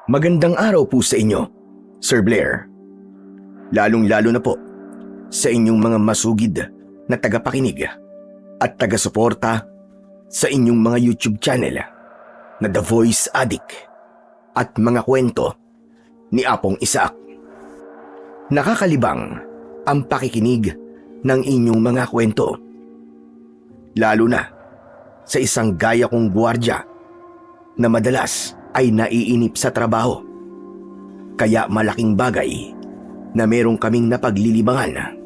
Magandang araw po sa inyo, Sir Blair. Lalong-lalo na po sa inyong mga masugid na tagapakinig at taga-suporta sa inyong mga YouTube channel na The Voice Addict at mga kwento ni Apong Isaac. Nakakalibang ang pakikinig ng inyong mga kwento, lalo na sa isang gaya kong gwardiya na madalas ay naiinip sa trabaho. Kaya malaking bagay na merong kaming napaglilibangan.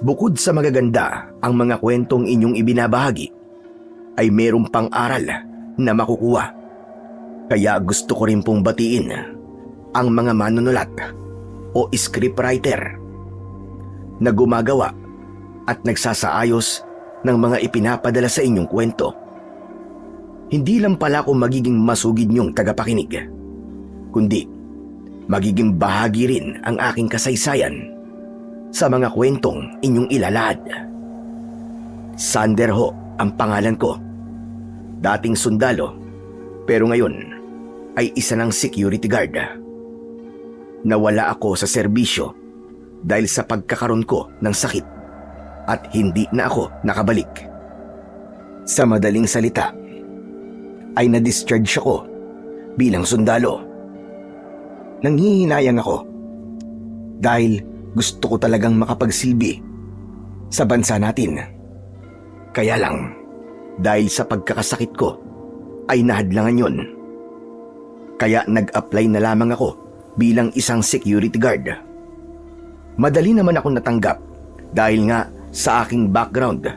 Bukod sa magaganda ang mga kwentong inyong ibinabahagi, ay merong pang-aral na makukuha. Kaya gusto ko rin pong batiin ang mga manunulat o scriptwriter na gumagawa at nagsasaayos ng mga ipinapadala sa inyong kwento. Hindi lang pala ako magiging masugid niyong tagapakinig, kundi magiging bahagi rin ang aking kasaysayan sa mga kwentong inyong ilalahad. Sander ho ang pangalan ko. Dating sundalo, pero ngayon ay isa ng security guard. Nawala ako sa serbisyo dahil sa pagkakaroon ko ng sakit at hindi na ako nakabalik. Sa madaling salita, ay na-discharge ako bilang sundalo. Nanghihinayang ako dahil gusto ko talagang makapagsilbi sa bansa natin. Kaya lang, dahil sa pagkakasakit ko ay nahadlangan yon. Kaya nag-apply na lamang ako bilang isang security guard. Madali naman akong natanggap dahil nga sa aking background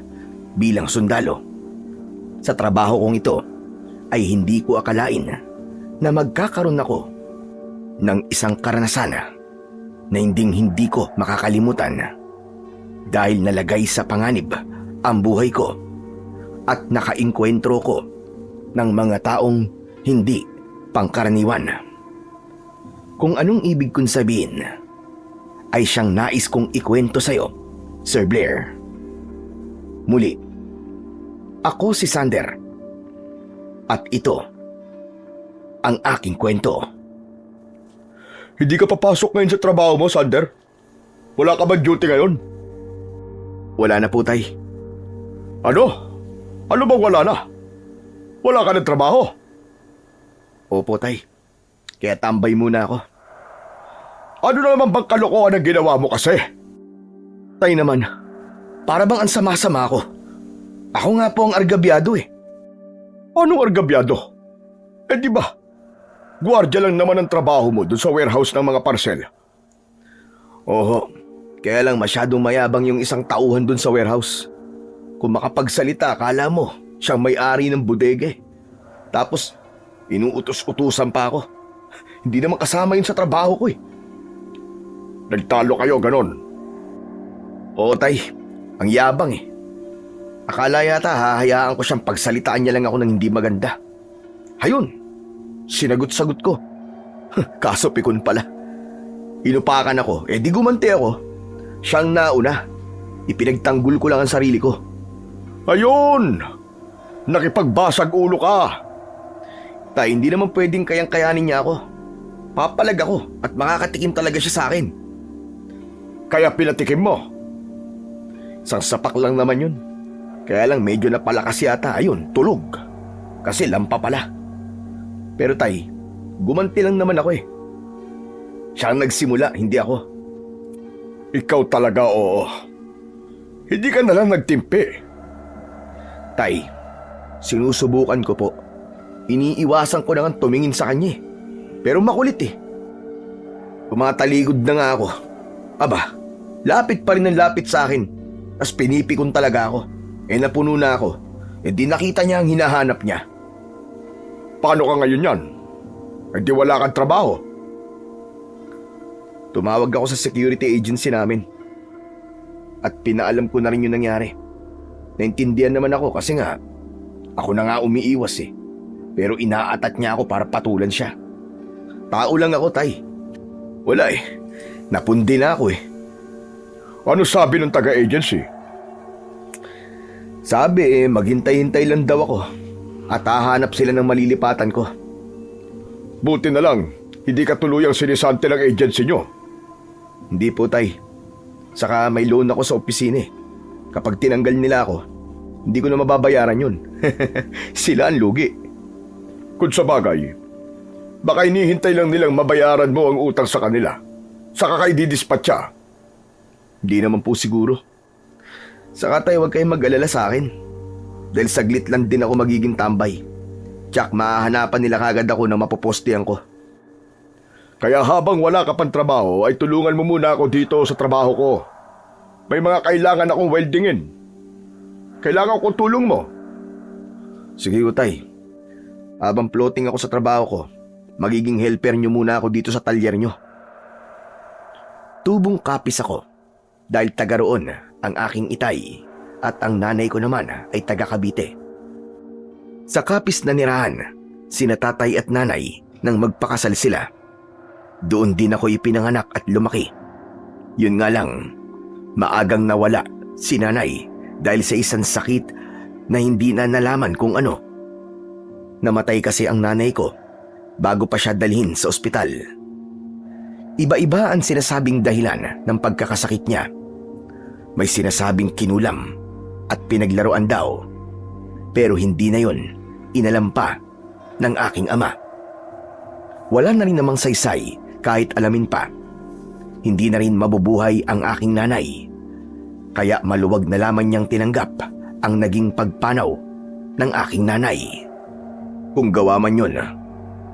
bilang sundalo. Sa trabaho kong ito, ay hindi ko akalain na magkakaroon ako ng isang karanasan na hindi ko makakalimutan dahil nalagay sa panganib ang buhay ko at nakainkwentro ko ng mga taong hindi pangkaraniwan. Kung anong ibig kong sabihin ay siyang nais kong ikwento sa'yo, Sir Blair. Muli, ako si Sander. At ito ang aking kwento. Hindi ka papasok ngayon sa trabaho mo, Sander? Wala ka ba duty ngayon? Wala na po, tay. Ano? Ano bang wala na? Wala ka ng trabaho? Opo, tay. Kaya tambay muna ako. Ano na naman bang kalokohan ang ginawa mo kasi? Tay naman, para bang ang sama-sama ako. Ako nga po ang argabyado eh. Anong argabyado? Eh di ba, gwardiya lang naman ang trabaho mo dun sa warehouse ng mga parcel. Oho, kaya lang masyadong mayabang yung isang tauhan dun sa warehouse. Kung makapagsalita, akala mo siyang may-ari ng bodega. Tapos, inuutos-utusan pa ako. Hindi naman kasama yun sa trabaho ko eh. Nagtalo kayo, ganon? Oo, tay. Ang yabang eh. Akala yata hahayaan ko siyang pagsalitaan niya lang ako ng hindi maganda. Hayun, sinagot-sagot ko. Kaso pikon pala. Inupakan ako, di gumanti ako. Siyang nauna. Ipinagtanggol ko lang ang sarili ko. Ayun! Nakipagbasag ulo ka. Tay, hindi naman pwedeng kayang-kayanin niya ako. Papalag ako at makakatikim talaga siya sa akin. Kaya pinatikim mo? Isang sapak lang naman yun. Kaya lang medyo napalakas yata, ayun, tulog. Kasi lampa pala. Pero tay, gumanti lang naman ako eh. Siya ang nagsimula, hindi ako. Ikaw talaga, oo. Hindi ka nalang nagtimpi. Tay, sinusubukan ko po. Iniiwasan ko na nga tumingin sa kanya eh. Pero makulit eh. Pumataligod na nga ako. Aba, lapit pa rin ang lapit sa akin. Tapos pinipikon talaga ako. Napuno na ako. Di nakita niya ang hinahanap niya. Paano ka ngayon yan? Di wala kang trabaho. Tumawag ako sa security agency namin. At pinaalam ko na rin yung nangyari. Naintindihan naman ako kasi nga, ako na nga umiiwas eh. Pero inaatat niya ako para patulan siya. Tao lang ako, tay. Wala eh. Napundi na ako eh. Ano sabi ng taga-agency? Sabi maghintay-hintay lang daw ako at hahanap sila ng malilipatan ko. buti na lang, hindi ka tuluyang sinisante ng agency nyo. Hindi po, tay. Saka may loan ako sa opisina eh. Kapag tinanggal nila ako, hindi ko na mababayaran yun. Sila ang lugi. Kung sa bagay, baka hinihintay lang nilang mabayaran mo ang utang sa kanila. Saka kayo didispatcha. Hindi naman po siguro. Saka tay, huwag kayong mag-alala sa akin. Dahil saglit lang din ako magiging tambay. Tsak, mahahanapan nila kagad ako na mapopostihan ko. Kaya habang wala ka pang trabaho, ay tulungan mo muna ako dito sa trabaho ko. May mga kailangan akong weldingin. Kailangan kong tulong mo. Sige ko, tay. Habang floating ako sa trabaho ko, magiging helper nyo muna ako dito sa talyer nyo. Tubong kapis ako dahil taga roon ang aking itay at ang nanay ko naman ay taga Cavite. Sa kapis na nirahan, sina tatay at nanay nang magpakasal sila. Doon din ako ipinanganak at lumaki. Yun nga lang, maagang nawala si nanay dahil sa isang sakit na hindi na nalaman kung ano. Namatay kasi ang nanay ko bago pa siya dalhin sa ospital. Iba-iba ang sinasabing dahilan ng pagkakasakit niya. May sinasabing kinulam at pinaglaruan daw. Pero hindi na yon inalam pa ng aking ama. Wala na rin namang saysay kahit alamin pa. Hindi na rin mabubuhay ang aking nanay. Kaya maluwag na lamang niyang tinanggap ang naging pagpanaw ng aking nanay. Kung gawa man yon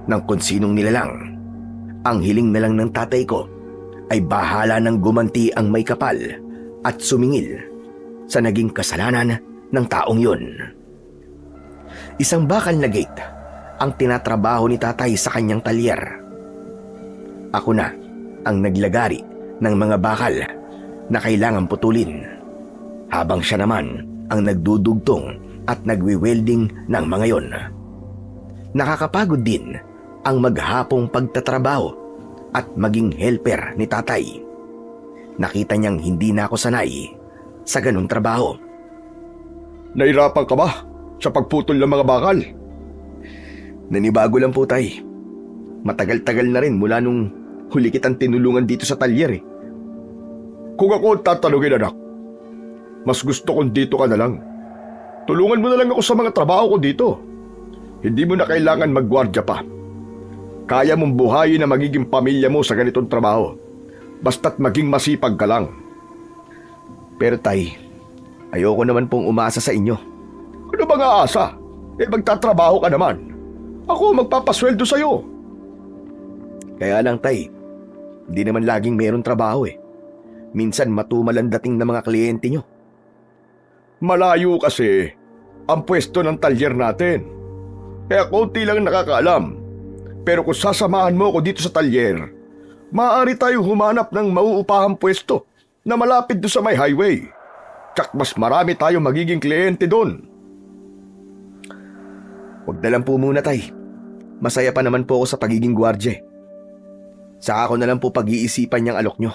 ng kung sinong nilalang, ang hiling na lang ng tatay ko ay bahala ng gumanti ang may kapal at sumingil sa naging kasalanan ng taong yon. Isang bakal na gate ang tinatrabaho ni tatay sa kanyang talyer. Ako na ang naglagari ng mga bakal na kailangan putulin, habang siya naman ang nagdudugtong at nagwi-welding ng mga yon. Nakakapagod din ang maghapong pagtatrabaho at maging helper ni tatay. Nakita niyang hindi na ako sanay sa ganung trabaho. Nahirapan ka ba sa pagputol ng mga bakal? Nanibago lang po, tay. Matagal-tagal na rin mula nung huli kitang tinulungan dito sa talyer eh. Kung ako ang tatanungin, anak, mas gusto kong dito ka na lang. Tulungan mo na lang ako sa mga trabaho ko dito. Hindi mo na kailangan maggwardya pa. Kaya mong buhayin na magiging pamilya mo sa ganitong trabaho. Basta't maging masipag ka lang. Pero tay, ayoko naman pong umasa sa inyo. Ano bang aasa? Magtatrabaho ka naman. Ako magpapasweldo sa'yo. Kaya lang tay, hindi naman laging mayroong trabaho eh. Minsan matumal ang dating ng mga kliyente nyo. Malayo kasi ang pwesto ng talyer natin. Kaya konti lang nakakaalam. Pero kung sasamahan mo ako dito sa talyer, maaari tayong humanap ng mauupahang pwesto na malapit doon sa may highway. Tsak mas marami tayong magiging kliyente doon. Huwag na lang po muna, tay. Masaya pa naman po ako sa pagiging gwardya. Saka ako na lang po pag-iisipan niyang alok nyo.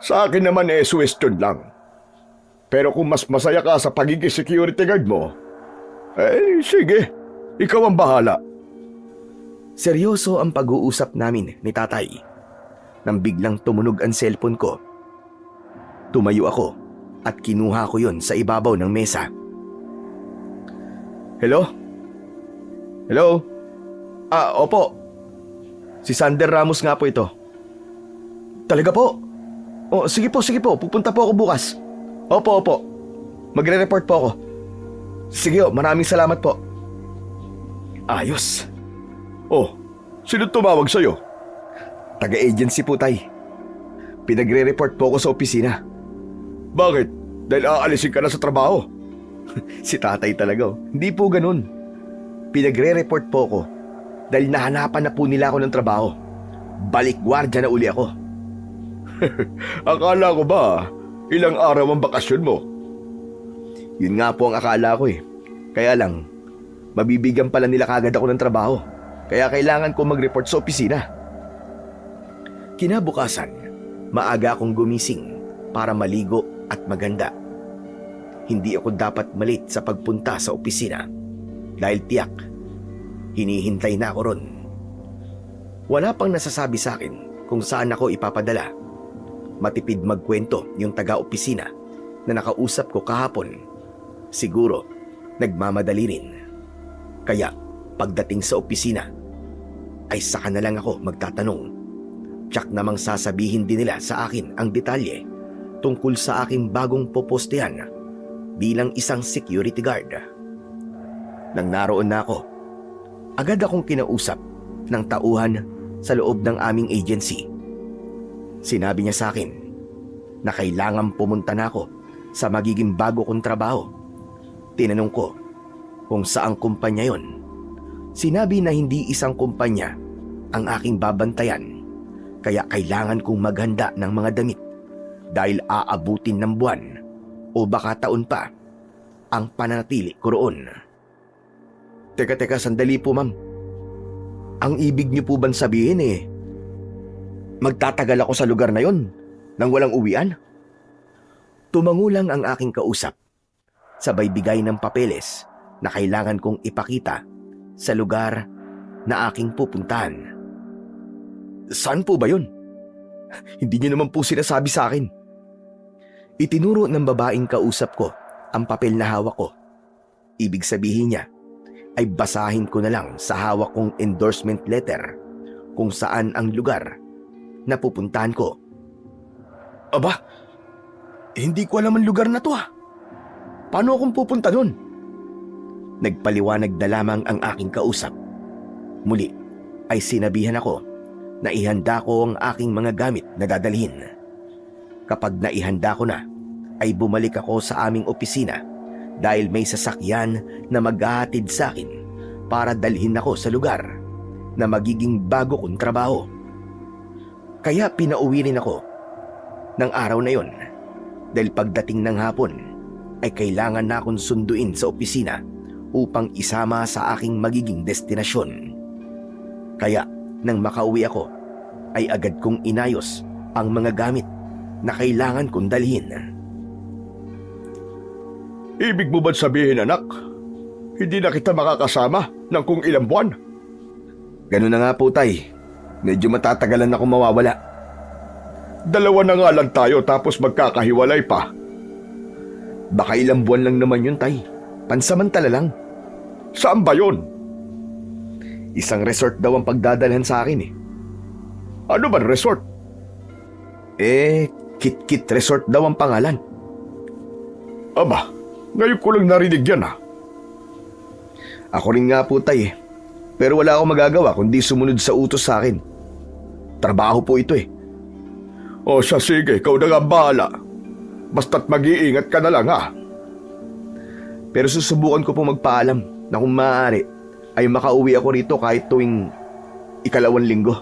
Sa akin naman suggestion lang. Pero kung mas masaya ka sa pagiging security guard mo, sige, ikaw ang bahala. Seryoso ang pag-uusap namin ni tatay. Nang biglang tumunog ang cellphone ko, tumayo ako at kinuha ko yon sa ibabaw ng mesa. Hello? Hello? Opo. Si Sander Ramos nga po ito. Talaga po? Sige po. Pupunta po ako bukas. Opo. Magre-report po ako. Sige maraming salamat po. Ayos. Sino tumawag sa'yo? Taga-agency po, tay. Pinagre-report po ako sa opisina. Bakit? Dahil aalisin ka na sa trabaho? Si tatay talaga. Hindi po ganun. Pinagre-report po ako dahil nahanapan na po nila ako ng trabaho. Balik gwardya na uli ako. Akala ko ba ilang araw ang bakasyon mo? Yun nga po ang akala ko eh. Kaya lang, mabibigyan pala nila kagad ako ng trabaho. Kaya kailangan ko mag-report sa opisina. Kinabukasan, maaga akong gumising para maligo at maganda. Hindi ako dapat malit sa pagpunta sa opisina dahil tiyak, hinihintay na ako ron Wala pang nasasabi sa akin kung saan ako ipapadala. Matipid magkwento yung taga-opisina na nakausap ko kahapon. Siguro, nagmamadali rin. Kaya, pagdating sa opisina, ay saka na lang ako magtatanong. Tsak namang sasabihin din nila sa akin ang detalye tungkol sa aking bagong popostehan bilang isang security guard. Nang naroon na ako, agad akong kinausap ng tauhan sa loob ng aming agency. Sinabi niya sa akin na kailangan pumunta na ako sa magiging bago kong trabaho. Tinanong ko kung saang kumpanya yon. Sinabi na hindi isang kumpanya ang aking babantayan, kaya kailangan kong maghanda ng mga damit dahil aabutin ng buwan o baka taon pa ang pananatili ko roon. Teka, sandali po ma'am. Ang ibig niyo po bang sabihin magtatagal ako sa lugar na yon nang walang uwian? Tumango lang ang aking kausap, sabay bigay ng papeles na kailangan kong ipakita sa lugar na aking pupuntahan. Saan po ba yun? Hindi niyo naman po sinasabi sa akin. Itinuro ng babaeng kausap ko ang papel na hawak ko. Ibig sabihin niya ay basahin ko na lang sa hawak kong endorsement letter kung saan ang lugar na pupuntahan ko. Aba, hindi ko alam ang lugar na to. Paano akong pupunta doon? Nagpaliwanag na lamang ang aking kausap. Muli ay sinabihan ako na ihanda ko ang aking mga gamit na dadalhin. Kapag naihanda ko na, ay bumalik ako sa aming opisina dahil may sasakyan na maghahatid sa akin para dalhin ako sa lugar na magiging bago kong trabaho. Kaya pinauwi rin ako ng araw na yon dahil pagdating ng hapon ay kailangan na akong sunduin sa opisina upang isama sa aking magiging destinasyon. Kaya nang makauwi ako, ay agad kong inayos ang mga gamit na kailangan kong dalhin. Ibig mo ba't sabihin, anak, hindi na kita makakasama ng kung ilang buwan? Ganun na nga po, tay. Medyo matatagalan ako mawawala. 2 na nga lang tayo tapos magkakahiwalay pa. Baka ilang buwan lang naman yun, tay. Pansamantala lang. Saan ba yun? Isang resort daw ang pagdadalhan sa akin Ano ba resort? Kit-Kit Resort daw ang pangalan. Aba, ngayon ko lang narinig yan Ako rin nga po, tay. Pero wala akong magagawa kundi sumunod sa utos sa akin. Trabaho po ito O siya, sige, ikaw na nga bahala. Basta't mag-iingat ka na lang Pero susubukan ko pong magpaalam na kung maaari ay makauwi ako rito kahit tuwing 2 linggo.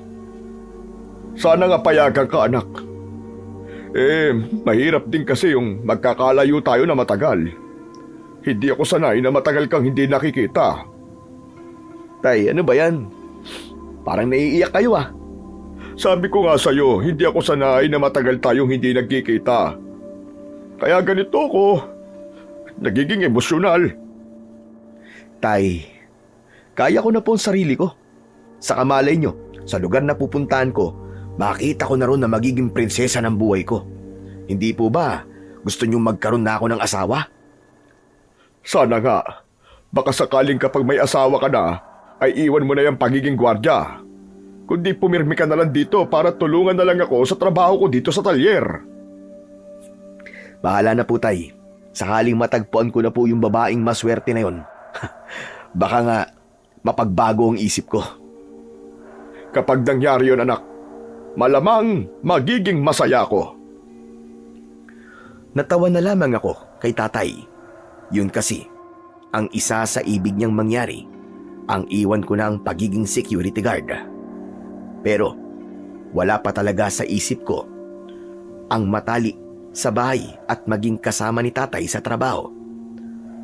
Sana nga payagan ka, anak. Mahirap din kasi yung magkakalayo tayo na matagal. Hindi ako sanay na matagal kang hindi nakikita. Tay, ano ba yan? Parang naiiyak kayo Sabi ko nga sa'yo, hindi ako sanay na matagal tayong hindi nagkikita. Kaya ganito ko. Nagiging emosyonal. Tay, kaya ko na po ang sarili ko. Sa kamalay nyo, sa lugar na pupuntahan ko, makita ko na ron na magiging prinsesa ng buhay ko. Hindi po ba gusto nyo magkaroon na ako ng asawa? Sana nga. Baka sakaling kapag may asawa ka na, ay iwan mo na yung pagiging gwardya. Kundi pumirmi ka na lang dito para tulungan na lang ako sa trabaho ko dito sa talyer. Bahala na po, tay. Sakaling matagpuan ko na po yung babaeng maswerte na yon. Baka nga mapagbago ang isip ko. Kapag nangyari yun, anak, malamang magiging masaya ko. Natawa na lamang ako kay tatay. Yun kasi, ang isa sa ibig niyang mangyari, ang iwan ko na ang pagiging security guard. Pero wala pa talaga sa isip ko ang matali sa bahay at maging kasama ni tatay sa trabaho.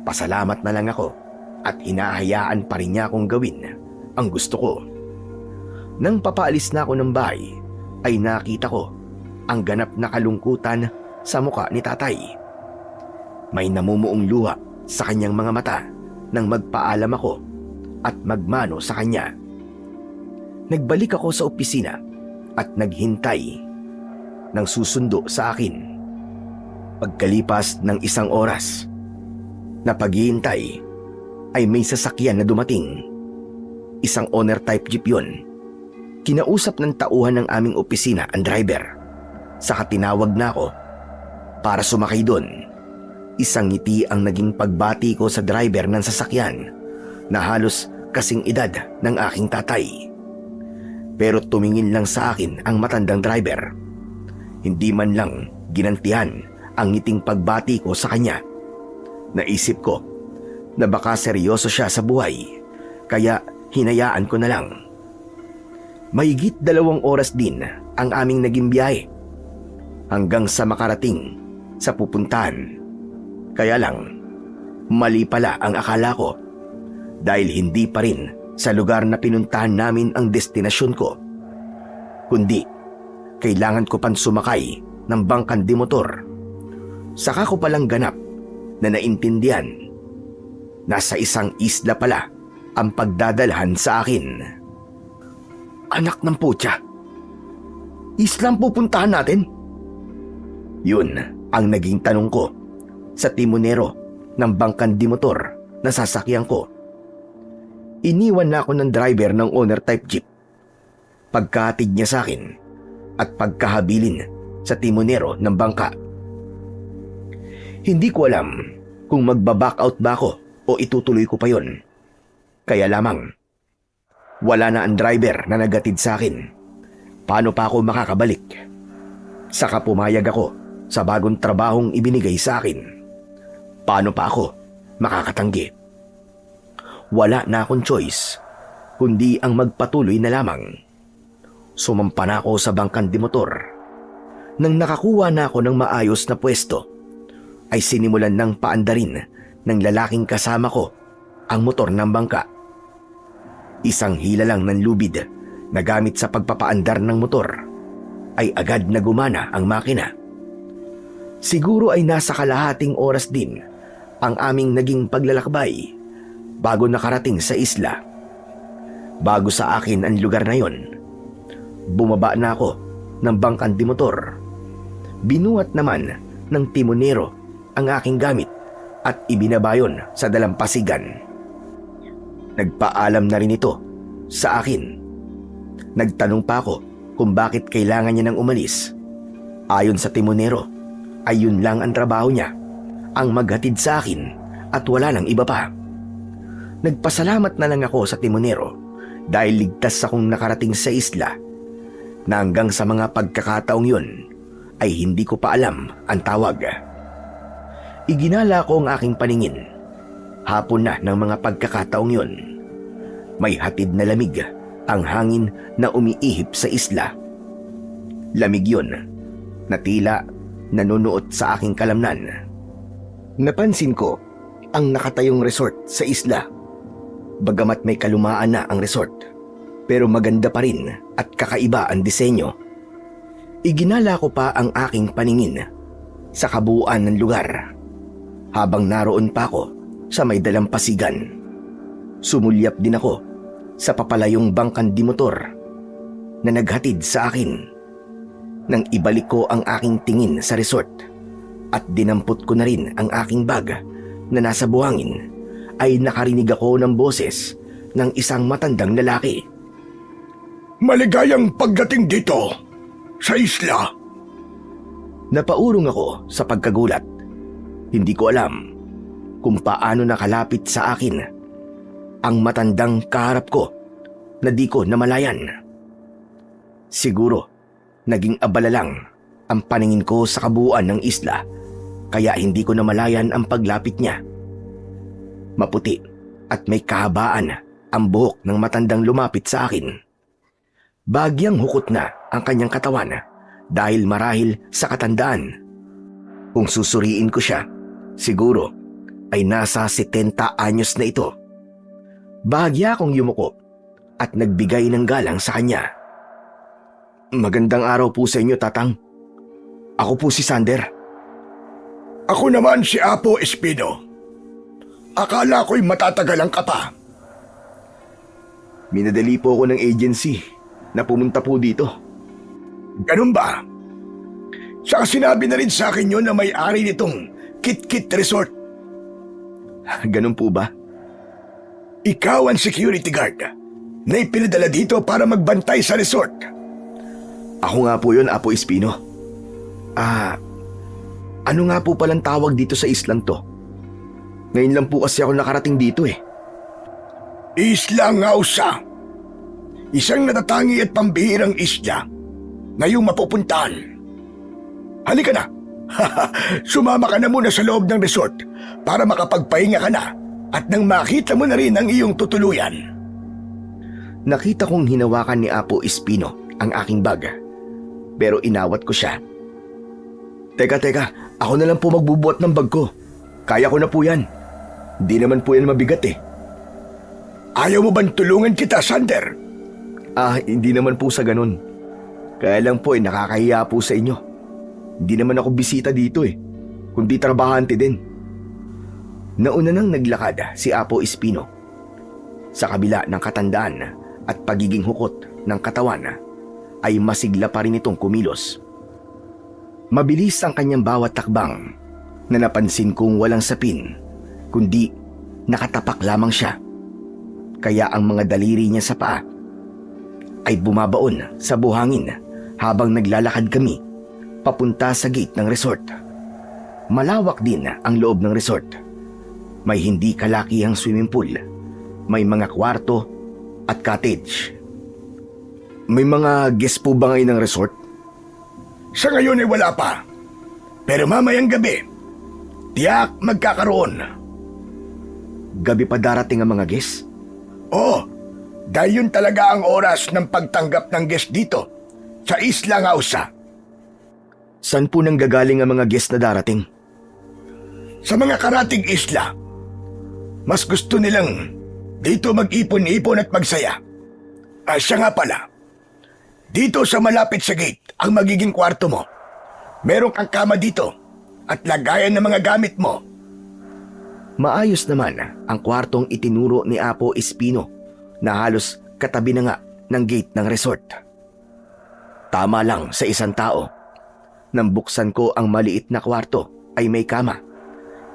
Pasalamat na lang ako at hinahayaan pa rin niya akong gawin ang gusto ko. Nang papaalis na ako ng bahay, ay nakita ko ang ganap na kalungkutan sa muka ni tatay. May namumuong luha sa kanyang mga mata nang magpaalam ako at magmano sa kanya. Nagbalik ako sa opisina at naghintay ng susundo sa akin. Pagkalipas ng 1 oras na paghihintay ay may sasakyan na dumating. Isang owner type jeep yun. Kinausap ng tauhan ng aming opisina ang driver. Saka tinawag na ako para sumakay doon. Isang ngiti ang naging pagbati ko sa driver ng sasakyan na halos kasing edad ng aking tatay. Pero tumingin lang sa akin ang matandang driver. Hindi man lang ginantihan ang ngiting pagbati ko sa kanya. Naisip ko na baka seryoso siya sa buhay, kaya hinayaan ko na lang. Mahigit 2 oras din ang aming naging biyahe hanggang sa makarating sa pupuntahan. Kaya lang, mali pala ang akala ko dahil hindi pa rin sa lugar na pinuntahan namin ang destinasyon ko, kundi kailangan ko pang sumakay ng bangkan di motor. Saka ko palang ganap na naintindihan nasa isang isla pala ang pagdadalhan sa akin. Anak ng putya, isla ang pupuntahan natin? Yun ang naging tanong ko sa timonero ng bangkan di motor na sasakyan ko. Iniwan na ako ng driver ng owner type jeep. Pagkahatid niya sa akin at pagkahabilin sa timonero ng bangka. Hindi ko alam kung magbaback out ba ako o itutuloy ko pa yon. Kaya lamang, wala na ang driver na nagatid sa akin. Paano pa ako makakabalik? Saka pumayag ako sa bagong trabahong ibinigay sa akin. Paano pa ako makakatanggi? Wala na akong choice, kundi ang magpatuloy na lamang. Sumampa na ako sa bangkan di motor. Nang nakakuha na ako ng maayos na pwesto, ay sinimulan ng paandarin ng lalaking kasama ko ang motor ng bangka. Isang hila lang ng lubid na gamit sa pagpapaandar ng motor ay agad na gumana ang makina. Siguro ay nasa kalahating oras din ang aming naging paglalakbay bago nakarating sa isla. Bago sa akin ang lugar na yon, bumaba na ako ng bangkan di motor. Binuhat naman ng timonero ang aking gamit at ibinabayon sa dalampasigan. Nagpaalam na rin ito sa akin. Nagtanong pa ako kung bakit kailangan niya nang umalis. Ayon sa timonero, ay yun lang ang trabaho niya, ang maghatid sa akin at wala nang iba pa. Nagpasalamat na lang ako sa timonero dahil ligtas akong nakarating sa isla na hanggang sa mga pagkakataong yun ay hindi ko pa alam ang tawag. Iginala ko ang aking paningin. Hapon na ng mga pagkakataong yun. May hatid na lamig ang hangin na umiihip sa isla. Lamig yun na tila nanunuot sa aking kalamnan. Napansin ko ang nakatayong resort sa isla. Bagamat may kalumaan na ang resort, pero maganda pa rin at kakaiba ang disenyo. Iginala ko pa ang aking paningin sa kabuuan ng lugar habang naroon pa ako sa may dalampasigan. Sumulyap din ako sa papalayong bangkan di motor na naghatid sa akin. Nang ibalik ko ang aking tingin sa resort at dinampot ko na rin ang aking bag na nasa buhangin, ay nakarinig ako ng boses ng isang matandang lalaki. Maligayang pagdating dito sa isla. Napaurong ako sa pagkagulat. Hindi ko alam kung paano nakalapit sa akin ang matandang kaharap ko na di ko namalayan. Siguro naging abala lang ang paningin ko sa kabuuan ng isla, kaya hindi ko namalayan ang paglapit niya. Maputi at may kahabaan ang buhok ng matandang lumapit sa akin. Bagyang hukot na ang kanyang katawan dahil marahil sa katandaan. Kung susuriin ko siya, siguro ay nasa 70 anyos na ito. Bahagya akong yumuko at nagbigay ng galang sa kanya. Magandang araw po sa inyo, Tatang. Ako po si Sander. Ako naman si Apo Espino. Akala ko'y matatagalan ka pa. Minadali po ako ng agency na pumunta po dito. Ganun ba? Saka sinabi na rin sa akin yun na may-ari nitong Kit-Kit Resort. Ganun po ba? Ikaw ang security guard na ipinadala dito para magbantay sa resort. Ako nga po yun, Apo Espino. Ano nga po palang tawag dito sa islang to? Ngayon lang po kasi ako nakarating dito eh. Isla Ngausa. Isang natatangi at pambihirang isla na iyong mapupuntahan. Halika na. Sumama ka na muna sa loob ng resort para makapagpahinga ka na at nang makita mo na rin ang iyong tutuluyan. Nakita kong hinawakan ni Apo Espino ang aking bag. Pero inawat ko siya. Teka, ako na lang po magbubuhat ng bag ko. Kaya ko na po yan. Hindi naman po yan mabigat eh. Ayaw mo bang tulungan kita, Sander? Hindi naman po sa ganun. Kaya lang po nakakahiya po sa inyo. Hindi naman ako bisita dito eh, kundi trabahante din. Nauna nang naglakad si Apo Espino. Sa kabila ng katandaan at pagiging hukot ng katawan, ay masigla pa rin itong kumilos. Mabilis ang kanyang bawat takbang na napansin kong walang sapin, kundi nakatapak lamang siya. Kaya ang mga daliri niya sa paa ay bumabaon sa buhangin habang naglalakad kami papunta sa gate ng resort. Malawak din ang loob ng resort. May hindi kalakihang swimming pool, may mga kwarto at cottage. May mga guest po ba ngayon ng resort? Sa ngayon ay wala pa. Pero mamayang gabi, tiyak magkakaroon. Gabi pa darating ang mga guest? Oo, dahil yun talaga ang oras ng pagtanggap ng guest dito sa Isla Ngausa. Saan po nang gagaling ang mga guest na darating? Sa mga karatig isla. Mas gusto nilang dito mag-ipon-ipon at magsaya. Siya nga pala, dito sa malapit sa gate ang magiging kwarto mo. Meron kang kama dito at lagayan ng mga gamit mo. Maayos naman ang kwartong itinuro ni Apo Espino na halos katabi na nga ng gate ng resort. Tama lang sa isang tao. Nang buksan ko ang maliit na kwarto ay may kama,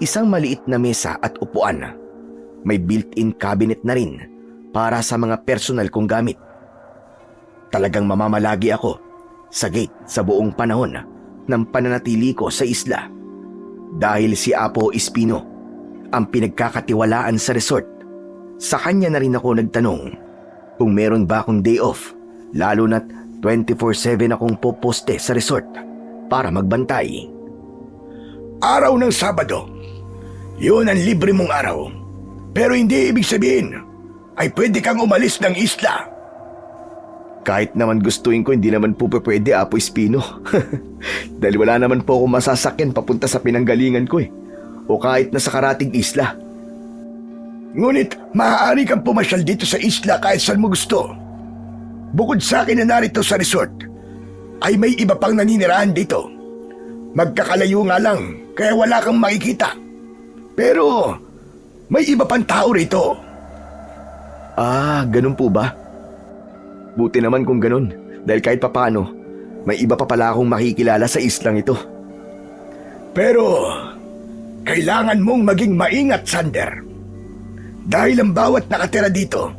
isang maliit na mesa at upuan. May built-in cabinet na rin para sa mga personal kong gamit. Talagang mamamalagi ako sa gate sa buong panahon ng pananatili ko sa isla. Dahil si Apo Espino ang pinagkakatiwalaan sa resort. Sa kanya na rin ako nagtanong kung meron ba akong day off, lalo na't 24/7 akong poposte sa resort para magbantay. Araw ng Sabado, yun ang libre mong araw. Pero hindi ibig sabihin ay pwede kang umalis ng isla. Kahit naman gustuin ko, hindi naman po pwede, Apo Espino. Dahil wala naman po ako masasakyan papunta sa pinanggalingan ko eh. O kahit nasa karating isla. Ngunit maaari kang pumasyal dito sa isla kahit saan mo gusto. Bukod sa akin na narito sa resort, ay may iba pang naninirahan dito. Magkakalayo nga lang, kaya wala kang makikita. Pero may iba pang tao rito. Ganun po ba? Buti naman kung ganun, dahil kahit papaano, may iba pa pala akong makikilala sa islang ito. Pero kailangan mong maging maingat, Sander. Dahil ang bawat nakatira dito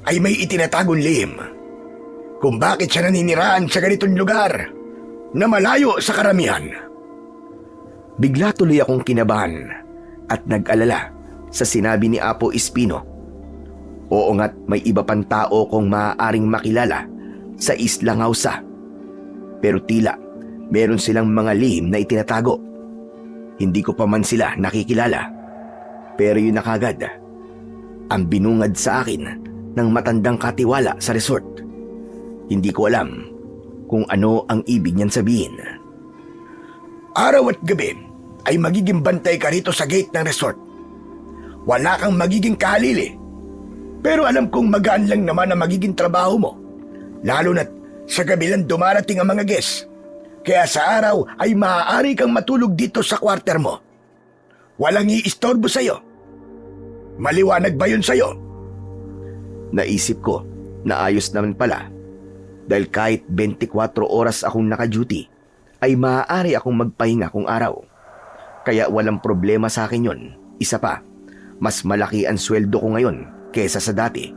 ay may itinatagong lihim kung bakit siya naninirahan sa ganitong lugar na malayo sa karamihan. Bigla tuloy akong kinabahan at nag-alala sa sinabi ni Apo Espino. Oo nga't may iba pang tao kong maaaring makilala sa Isla Ngausa. Pero tila meron silang mga lihim na itinatago. Hindi ko pa man sila nakikilala. Pero yun na kagad ang binungad sa akin ng matandang katiwala sa resort. Hindi ko alam kung ano ang ibig niyan sabihin. Araw at gabi ay magiging bantay ka rito sa gate ng resort. Wala kang magiging kahalili. Pero alam kong magaan lang naman ang magiging trabaho mo. Lalo na't sa gabi lang dumarating ang mga guests. Kaya sa araw ay maaari kang matulog dito sa kwarter mo. Walang iistorbo sa'yo. Maliwanag ba yun sa'yo? Naisip ko na ayos naman pala. Dahil kahit 24 oras akong naka-duty, ay maaari akong magpahinga kung araw. Kaya walang problema sa akin yon. Isa pa, mas malaki ang sweldo ko ngayon kesa sa dati.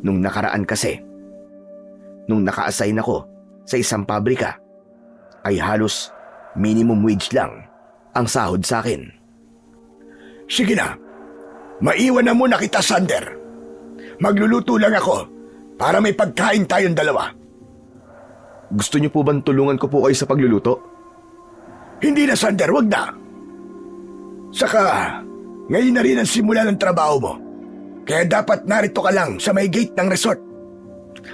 Nung nakaraan kasi, nung naka-assign ako sa isang pabrika, ay halos minimum wage lang ang sahod sa akin. Sige na, maiwan na muna kita, Sander. Magluluto lang ako para may pagkain tayong dalawa. Gusto niyo po bang tulungan ko po kayo sa pagluluto? Hindi na, Sander, wag na. Saka, ngayon na rin ang simula ng trabaho mo. Kaya dapat narito ka lang sa may gate ng resort.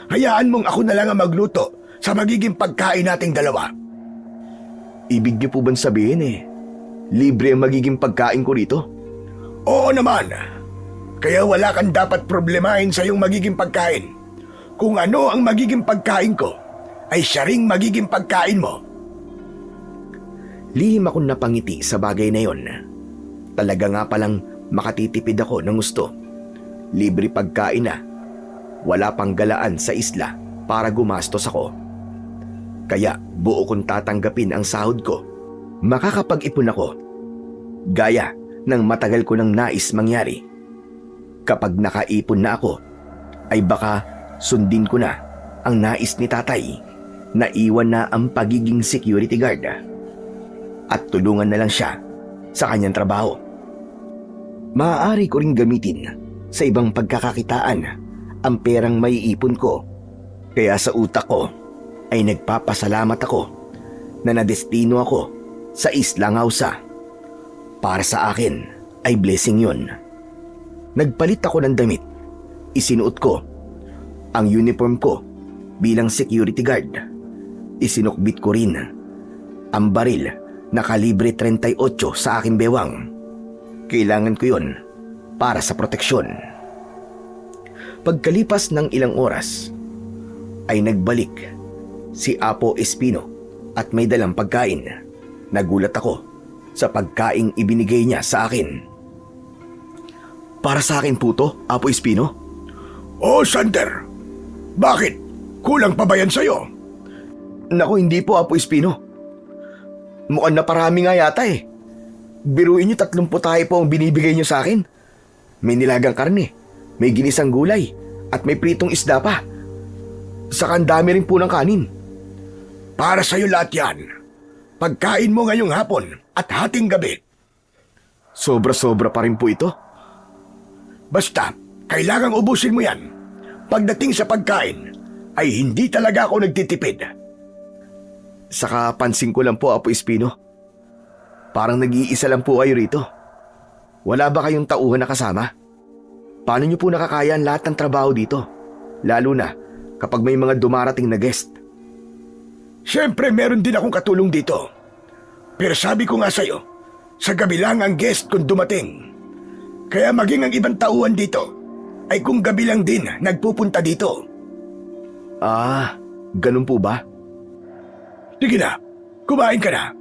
Hayaan mong ako na lang ang magluto sa magiging pagkain nating dalawa. Ibig niyo po bang sabihin libre ang magiging pagkain ko rito? Oo naman. Kaya wala kang dapat problemahin sa iyong magiging pagkain. Kung ano ang magiging pagkain ko, ay siya ring magiging pagkain mo. Lihim akong napangiti sa bagay na yon. Talaga nga palang makatitipid ako ng gusto. Libre pagkain na. Wala pang galaan sa isla para gumastos ako. Kaya buo kong tatanggapin ang sahod ko. Makakapag-ipon ako. Gaya ng matagal ko nang nais mangyari. Kapag nakaipon na ako, ay baka sundin ko na ang nais ni tatay na iwan na ang pagiging security guard at tulungan na lang siya sa kanyang trabaho. Maaari ko ring gamitin sa ibang pagkakakitaan ang perang maiipon ko. Kaya sa utak ko ay nagpapasalamat ako na nadestino ako sa Isla Ngausa. Para sa akin ay blessing yun. Nagpalit ako ng damit. Isinuot ko ang uniform ko bilang security guard. Isinukbit ko rin ang baril na kalibre 38 sa aking bewang. Kailangan ko yun para sa proteksyon. Pagkalipas ng ilang oras, ay nagbalik si Apo Espino at may dalang pagkain. Nagulat ako sa pagkaing ibinigay niya sa akin. Para sa akin po to, Apo Espino? Oh, Sander. Bakit? Kulang pa ba yan sa'yo? Naku, hindi po, Apo Espino. Mukhang naparami nga yata Biruin niyo 30 tayo po ang binibigay niyo sa akin. May nilagang karne, may ginisang gulay, at may pritong isda pa. Saka ang dami rin po ng kanin. Para sa'yo lahat yan. Pagkain mo ngayong hapon at hating gabi. Sobra-sobra pa rin po ito. Basta, kailangang ubusin mo yan. Pagdating sa pagkain, ay hindi talaga ako nagtitipid. Saka pansin ko lang po, Apo Espino. Parang nag-iisa lang po kayo rito. Wala ba kayong tauhan na kasama? Paano niyo po nakakaya ang lahat ng trabaho dito? Lalo na kapag may mga dumarating na guest. Siyempre, meron din akong katulong dito. Pero sabi ko nga sa'yo, sa gabi lang ang guest kung dumating. Kaya maging ang ibang tauhan dito, ay kung gabi lang din nagpupunta dito. Ah, ganun po ba? Sige na, kumain ka na.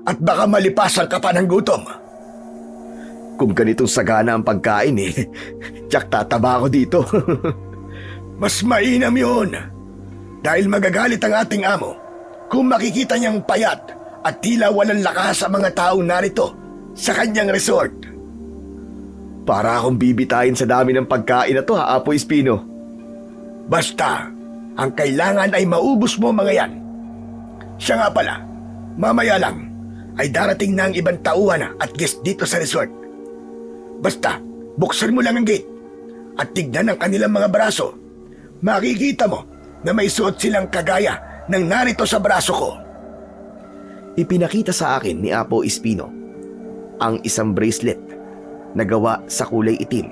At baka malipasan ka pa ng gutom. Kung ganitong sagana ang pagkain tiyak tataba ako dito. Mas mainam yun. Dahil magagalit ang ating amo kung makikita niyang payat at tila walang lakas sa mga taong narito sa kanyang resort. Para akong bibitayin sa dami ng pagkain na to, Apo Espino. Basta, ang kailangan ay maubos mo mga yan. Siya nga pala, mamaya lang ay darating na ang ibang tauhan at guest dito sa resort. Basta, buksan mo lang ang gate at tignan ang kanilang mga braso. Makikita mo na may suot silang kagaya ng narito sa braso ko. Ipinakita sa akin ni Apo Espino ang isang bracelet na gawa sa kulay itim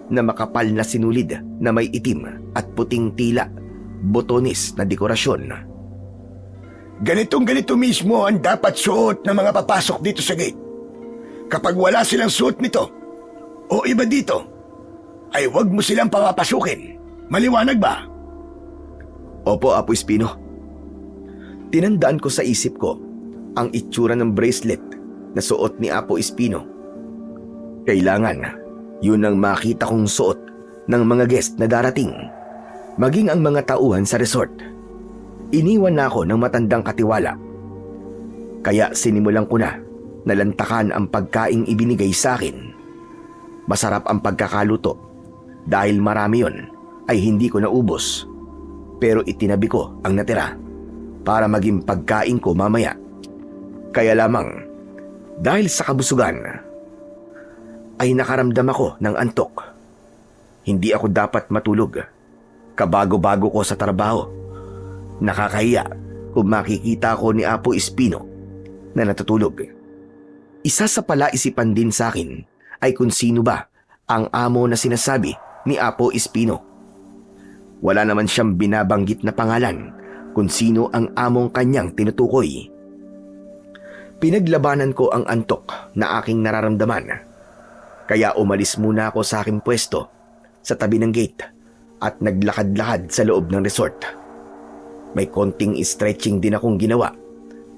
na makapal na sinulid na may itim at puting tila, botones na dekorasyon. Ganito mismo ang dapat suot ng mga papasok dito sa gate. Kapag wala silang suot nito o iba dito, ay huwag mo silang papapasukin. Maliwanag ba? Opo, Apo Espino. Tinandaan ko sa isip ko ang itsura ng bracelet na suot ni Apo Espino. Kailangan yun ang makita kong suot ng mga guest na darating. maging ang mga tauhan sa resort. Iniwan na ako ng matandang katiwala. Kaya sinimulan ko na nalantakan ang pagkaing ibinigay sa akin. Masarap ang pagkakaluto. Dahil marami yon ay hindi ko naubos. Pero itinabi ko ang natira para maging pagkain ko mamaya. Kaya lamang, dahil sa kabusugan, ay nakaramdam ako ng antok. Hindi ako dapat matulog. Kabago-bago ko sa trabaho. Nakakahiya kung makikita ko ni Apo Espino na natutulog. Isa sa palaisipan din sa akin ay kung sino ba ang amo na sinasabi ni Apo Espino. Wala naman siyang binabanggit na pangalan kung sino ang among kanyang tinutukoy. Pinaglabanan ko ang antok na aking nararamdaman. Kaya umalis muna ako sa aking pwesto sa tabi ng gate at naglakad-lakad sa loob ng resort. May konting stretching din akong ginawa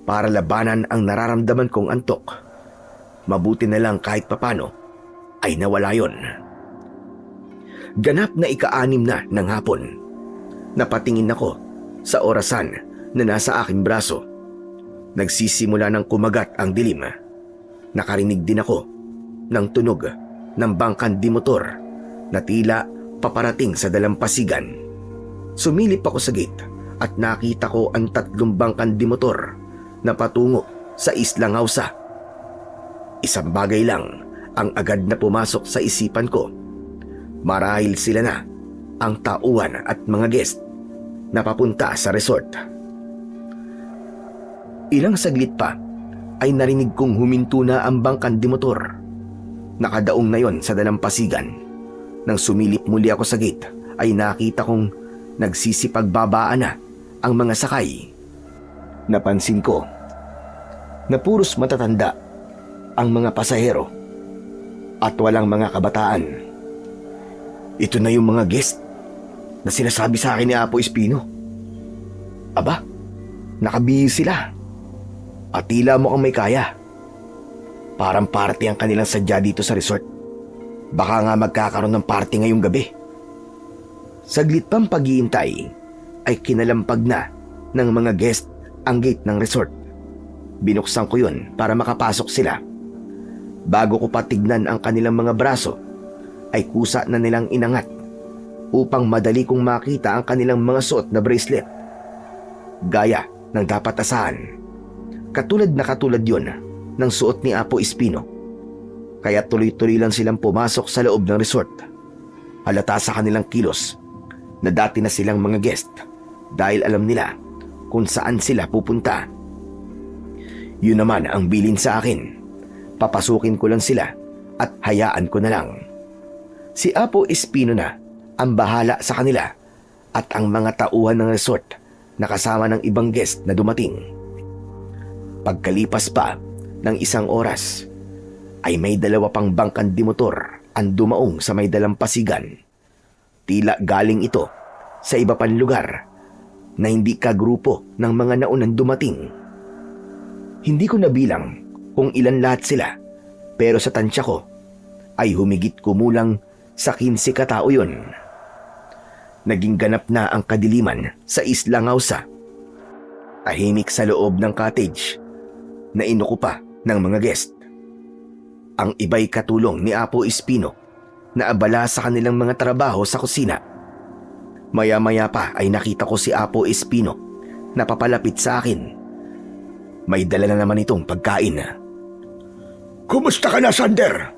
para labanan ang nararamdaman kong antok. Mabuti na lang kahit papano ay nawala yon. Ganap na ika-6 na ng hapon. Napatingin ako sa orasan na nasa aking braso. Nagsisimula ng kumagat ang dilim. Nakarinig din ako ng tunog ng bangkan di motor na tila paparating sa dalampasigan. Sumilip ako sa gate at nakita ko ang 3 bangkan di motor na patungo sa Isla Ngausa. Isang bagay lang ang agad na pumasok sa isipan ko. Marahil sila na ang tauhan at mga guest na papunta sa resort. Ilang saglit pa ay narinig kong huminto na ang bangkan di motor. Nakadaong na yon sa dalampasigan. Nang sumilip muli ako sa gate ay nakita kong nagsisipagbabaan na ang mga sakay. Napansin ko na puros matatanda ang mga pasahero at walang mga kabataan. Ito na yung mga guest na sinasabi sa akin ni Apo Espino. Aba, nakabihis sila. At tila mukhang may kaya. Parang party ang kanilang sadya dito sa resort. Baka nga magkakaroon ng party ngayong gabi. Saglit pang pag-iintay ay kinalampag na ng mga guest ang gate ng resort. Binuksan ko yun para makapasok sila. Bago ko patignan ang kanilang mga braso, ay kusa na nilang inangat upang madali kong makita ang kanilang mga suot na bracelet. Gaya ng dapat asahan. Katulad na katulad yun ng suot ni Apo Espino. Kaya tuloy-tuloy lang silang pumasok sa loob ng resort. Halata sa kanilang kilos na dati na silang mga guest dahil alam nila kung saan sila pupunta. Yun naman ang bilin sa akin. Papasukin ko lang sila at hayaan ko na lang. Si Apo Espino na ang bahala sa kanila at ang mga tauhan ng resort na kasama ng ibang guest na dumating. Pagkalipas pa ng 1 oras, ay may 2 pang bangkan di motor ang dumaong sa may dalampasigan. Tila galing ito sa iba pang lugar na hindi kagrupo ng mga naunang dumating. Hindi ko nabilang kung ilan lahat sila, pero sa tansya ko ay humigit kumulang sa 15 katao yun. Naging ganap na ang kadiliman sa Isla Ngausa. Tahimik sa loob ng cottage na inukupa ng mga guest. Ang iba'y katulong ni Apo Espino na abala sa kanilang mga trabaho sa kusina. Maya-maya pa ay nakita ko si Apo Espino na papalapit sa akin. May dala na naman itong pagkain. Kumusta ka na, Sander?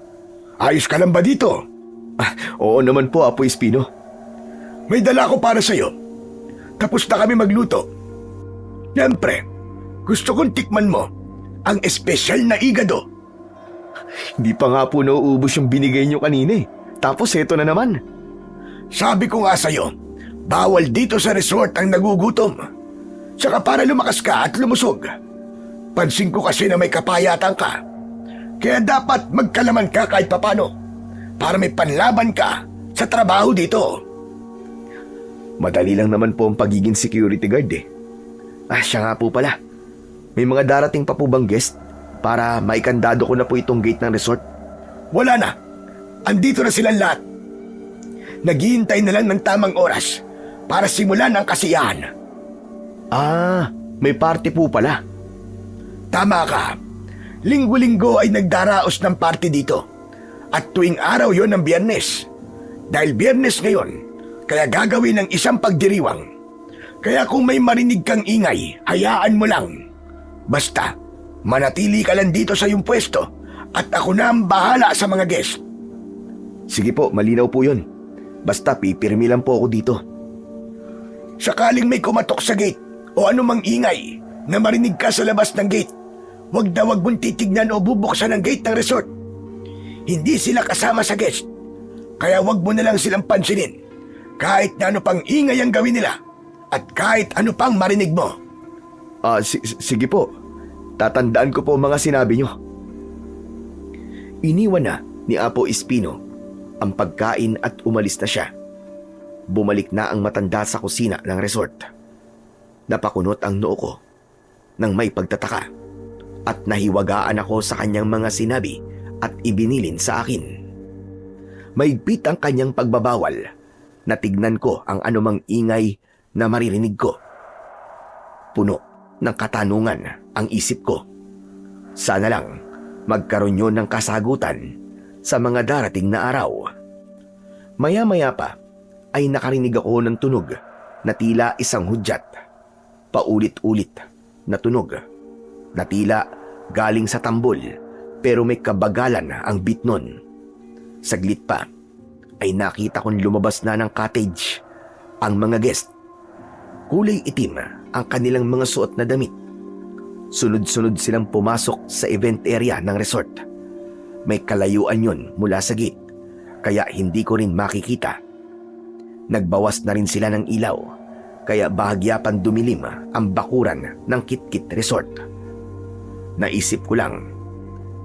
Ayos ka lang ba dito? Oo naman po, Apo Espino. May dala ko para sa'yo. Tapos na kami magluto. Siyempre, gusto kong tikman mo ang espesyal na igado. Hindi pa nga po nauubos yung binigay nyo kanina eh. Tapos eto na naman. Sabi ko nga sa'yo, bawal dito sa resort ang nagugutom. Tsaka para lumakas ka at lumusog. Pansin ko kasi na may kapayatan ka. Kaya dapat magkalaman ka kahit papano para may panlaban ka sa trabaho dito. Madali lang naman po ang pagiging security guard eh. Siya nga po pala. May mga darating pa po bang guest para maikandado ko na po itong gate ng resort? Wala na. Andito na silang lahat. Naghihintay na lang ng tamang oras para simulan ang kasiyahan. Ah, may party po pala. Tama ka. Linggo-linggo ay nagdaraos ng party dito. At tuwing araw yon ng Biyernes. Dahil Biyernes ngayon, kaya gagawin ng isang pagdiriwang. Kaya kung may marinig kang ingay, hayaan mo lang. Basta, manatili ka lang dito sa iyong pwesto at ako na ang bahala sa mga guest. Sige po, malinaw po yun. Basta pipirmi lang po ako dito. Sakaling may kumatok sa gate o anumang ingay na marinig ka sa labas ng gate, wag na wag mong titignan o bubuksan ang gate ng resort. Hindi sila kasama sa guest, kaya wag mo na lang silang pansinin kahit na ano pang ingay ang gawin nila at kahit ano pang marinig mo. Sige po. Tatandaan ko po mga sinabi nyo. Iniwan na ni Apo Espino ang pagkain at umalis na siya. Bumalik na ang matanda sa kusina ng resort. Napakunot ang noo ko nang may pagtataka at nahiwagaan ako sa kanyang mga sinabi at ibinilin sa akin. Maigpit ang kanyang pagbabawal na tignan ko ang anumang ingay na maririnig ko. Puno ng katanungan ang isip ko. Sana lang magkaroon yun ng kasagutan sa mga darating na araw. Maya-maya pa ay nakarinig ako ng tunog na tila isang hudyat. Paulit-ulit na tunog na tila galing sa tambol pero may kabagalan ang beat nun. Saglit pa ay nakita kong lumabas na ng cottage ang mga guest. Kulay itim ang kanilang mga suot na damit. Sunod-sunod silang pumasok sa event area ng resort. May kalayuan yun mula sa gate, kaya hindi ko rin makikita. Nagbawas na rin sila ng ilaw, kaya bahagya pang dumilim ang bakuran ng Kitkit Resort. Naisip ko lang,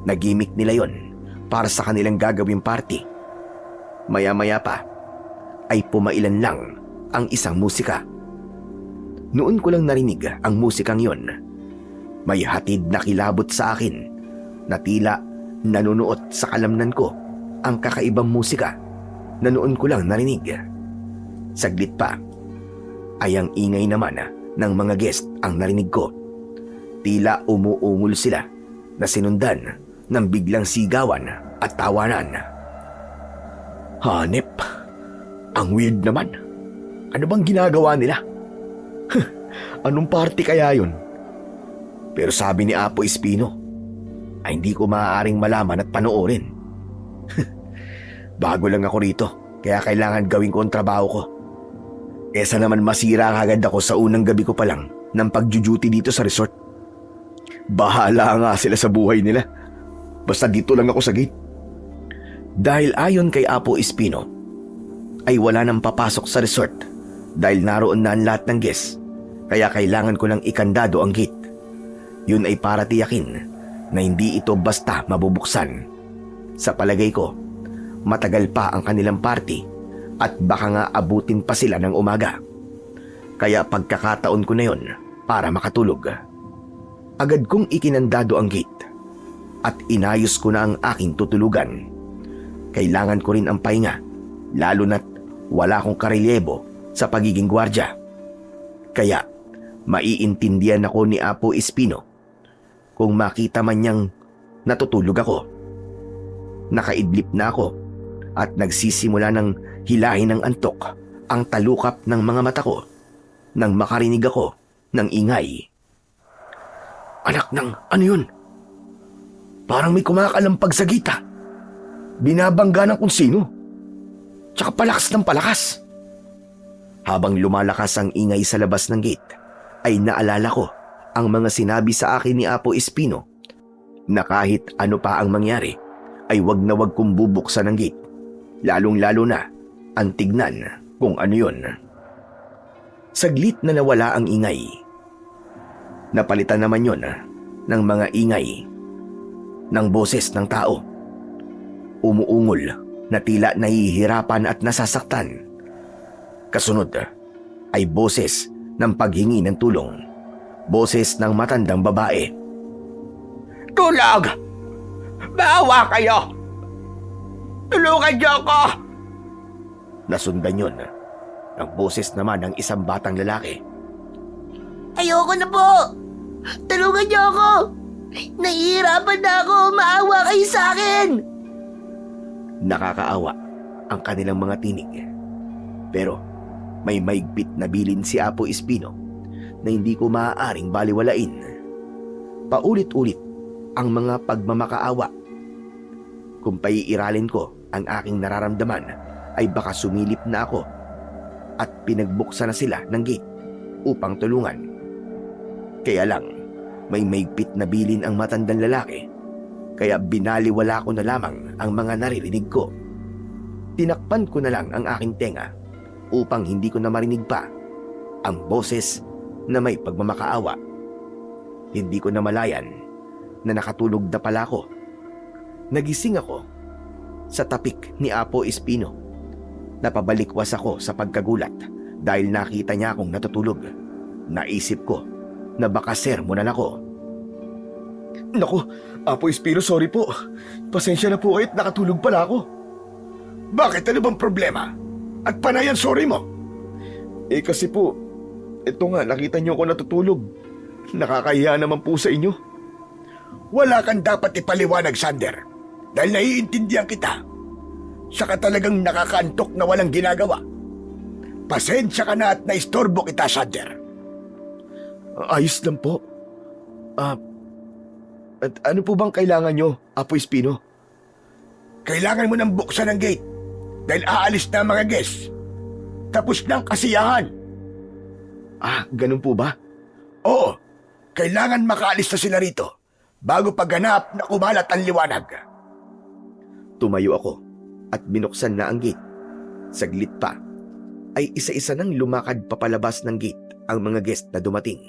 nagimik nila yon para sa kanilang gagawing party. Maya-maya pa, ay pumailan lang ang isang musika. Noon ko lang narinig ang musikang yon. May hatid na kilabot sa akin na tila nanunuot sa kalamnan ko ang kakaibang musika na noon ko lang narinig. Saglit pa ay ang ingay naman ng mga guest ang narinig ko. Tila umuungol sila na sinundan ng biglang sigawan at tawanan. Hanep, ang weird naman. Ano bang ginagawa nila? Anong party kaya yun? Pero sabi ni Apo Espino ay hindi ko maaaring malaman at panoorin. Bago lang ako rito, kaya kailangan gawin ko ang trabaho ko. Kesa naman masira kagad ako sa unang gabi ko pa lang ng pagjuduty dito sa resort. Bahala nga sila sa buhay nila. Basta dito lang ako sa gate. Dahil ayon kay Apo Espino, ay wala nang papasok sa resort dahil naroon na ang lahat ng guests, kaya kailangan ko lang ikandado ang gate. Yun ay para tiyakin na hindi ito basta mabubuksan. Sa palagay ko, matagal pa ang kanilang party at baka nga abutin pa sila ng umaga. Kaya pagkakataon ko na yon para makatulog. Agad kong ikinandado ang gate at inayos ko na ang aking tutulugan. Kailangan ko rin ang pahinga, lalo na't wala akong karelyebo sa pagiging gwardya. Kaya maiintindihan ako ni Apo Espino kung makita man niyang natutulog ako. Nakaidlip na ako at nagsisimula ng hilahin ng antok ang talukap ng mga mata ko nang makarinig ako ng ingay. Anak ng ano yun? Parang may kumakalampag sa gita. Binabangga ng kung sino. Tsaka palakas ng palakas. Habang lumalakas ang ingay sa labas ng gate, ay naalala ko ang mga sinabi sa akin ni Apo Espino na kahit ano pa ang mangyari, ay wag na wag kong bubuksan ang gate. Lalong-lalo na ang tignan kung ano yun. Saglit na nawala ang ingay. Napalitan naman yon ng mga ingay ng boses ng tao. Umuungol na tila nahihirapan at nasasaktan. Kasunod ay boses ng paghingi ng tulong. Boses ng matandang babae. Tulog! Maawa kayo! Tulungan niyo ako! Nasundan yun ang boses naman ng isang batang lalaki. Ayoko na po! Tulungan niyo ako! Nahihirapan na ako! Maawa kayo sa akin! Nakakaawa ang kanilang mga tinig. Pero may maigpit na bilin si Apo Espino na hindi ko maaaring baliwalain. Paulit-ulit ang mga pagmamakaawa. Kung paiiralin ko ang aking nararamdaman ay baka sumilip na ako at pinagbuksan na sila ng gate upang tulungan. Kaya lang, may maigpit na bilin ang matandang lalaki, kaya binaliwala ko na lamang ang mga naririnig ko. Tinakpan ko na lang ang aking tenga upang hindi ko na marinig pa ang boses na may pagmamakaawa. Hindi ko namalayan na nakatulog na pala ako. Nagising ako sa tapik ni Apo Espino. Napabalikwas ako sa pagkagulat dahil nakita niya akong natutulog. Naisip ko na baka sermonan ako. Naku, Apo Espino, sorry po. Pasensya na po kayo't nakatulog pala ako. Bakit? Ano bang problema? At panayan sorry mo? Kasi po, ito nga, nakita niyo ako natutulog. Nakakahiya naman po sa inyo. Wala kang dapat ipaliwanag, Sander. Dahil naiintindihan kita. Saka talagang nakakaantok na walang ginagawa. Pasensya ka na at naistorbo kita, Sander. Ayos lang po. At ano po bang kailangan nyo, Apo Espino? Kailangan mo nang buksan ang gate dahil aalis na ang mga guests. Tapos ng kasiyahan. Ganun po ba? Oo, kailangan makaalis na sila rito bago pagganap na kumalat ang liwanag. Tumayo ako at binuksan na ang gate. Saglit pa ay isa-isa nang lumakad papalabas ng gate ang mga guest na dumating.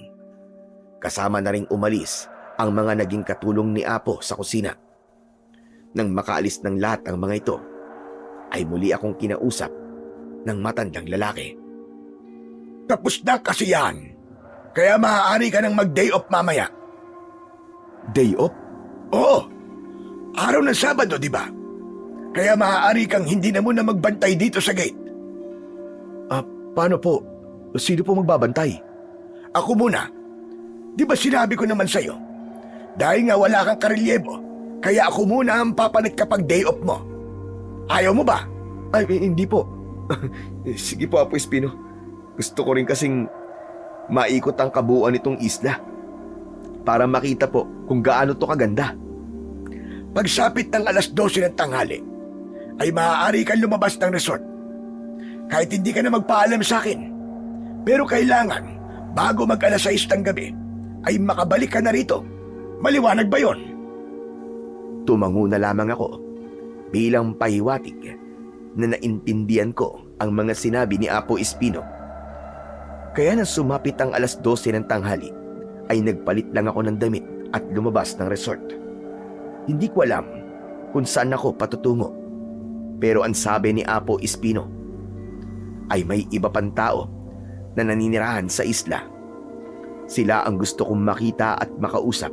Kasama na ring umalis ang mga naging katulong ni Apo sa kusina. Nang makaalis ng lahat ang mga ito, ay muli akong kinausap ng matandang lalaki. Tapos na ang kasiyahan, kaya maaari ka nang mag-day off mamaya. Day off? Oo, araw ng Sabado, di ba? Kaya maaari kang hindi na muna magbantay dito sa gate. Paano po? Sino po magbabantay? Ako muna. Di ba sinabi ko naman sa'yo? Dahil nga wala kang karelyebo, kaya ako muna ang papalit kapag day off mo. Ayaw mo ba? Hindi po. Sige po, Apo Espino. Gusto ko rin kasing maikot ang kabuuan nitong isla para makita po kung gaano to kaganda. Pagsapit ng 12:00 ng tanghali, ay maaari kang lumabas ng resort. Kahit hindi ka na magpaalam sa akin. Pero kailangan, bago mag 6:00 ng gabi, ay makabalik ka na rito. Maliwanag ba yon? Tumango na lamang ako bilang pahiwatig na naintindihan ko ang mga sinabi ni Apo Espino. Kaya nang sumapit ang 12:00 ng tanghali, ay nagpalit lang ako ng damit at lumabas ng resort. Hindi ko alam kung saan ako patutungo. Pero ang sabi ni Apo Espino ay may iba pang tao na naninirahan sa isla. Sila ang gusto kong makita at makausap.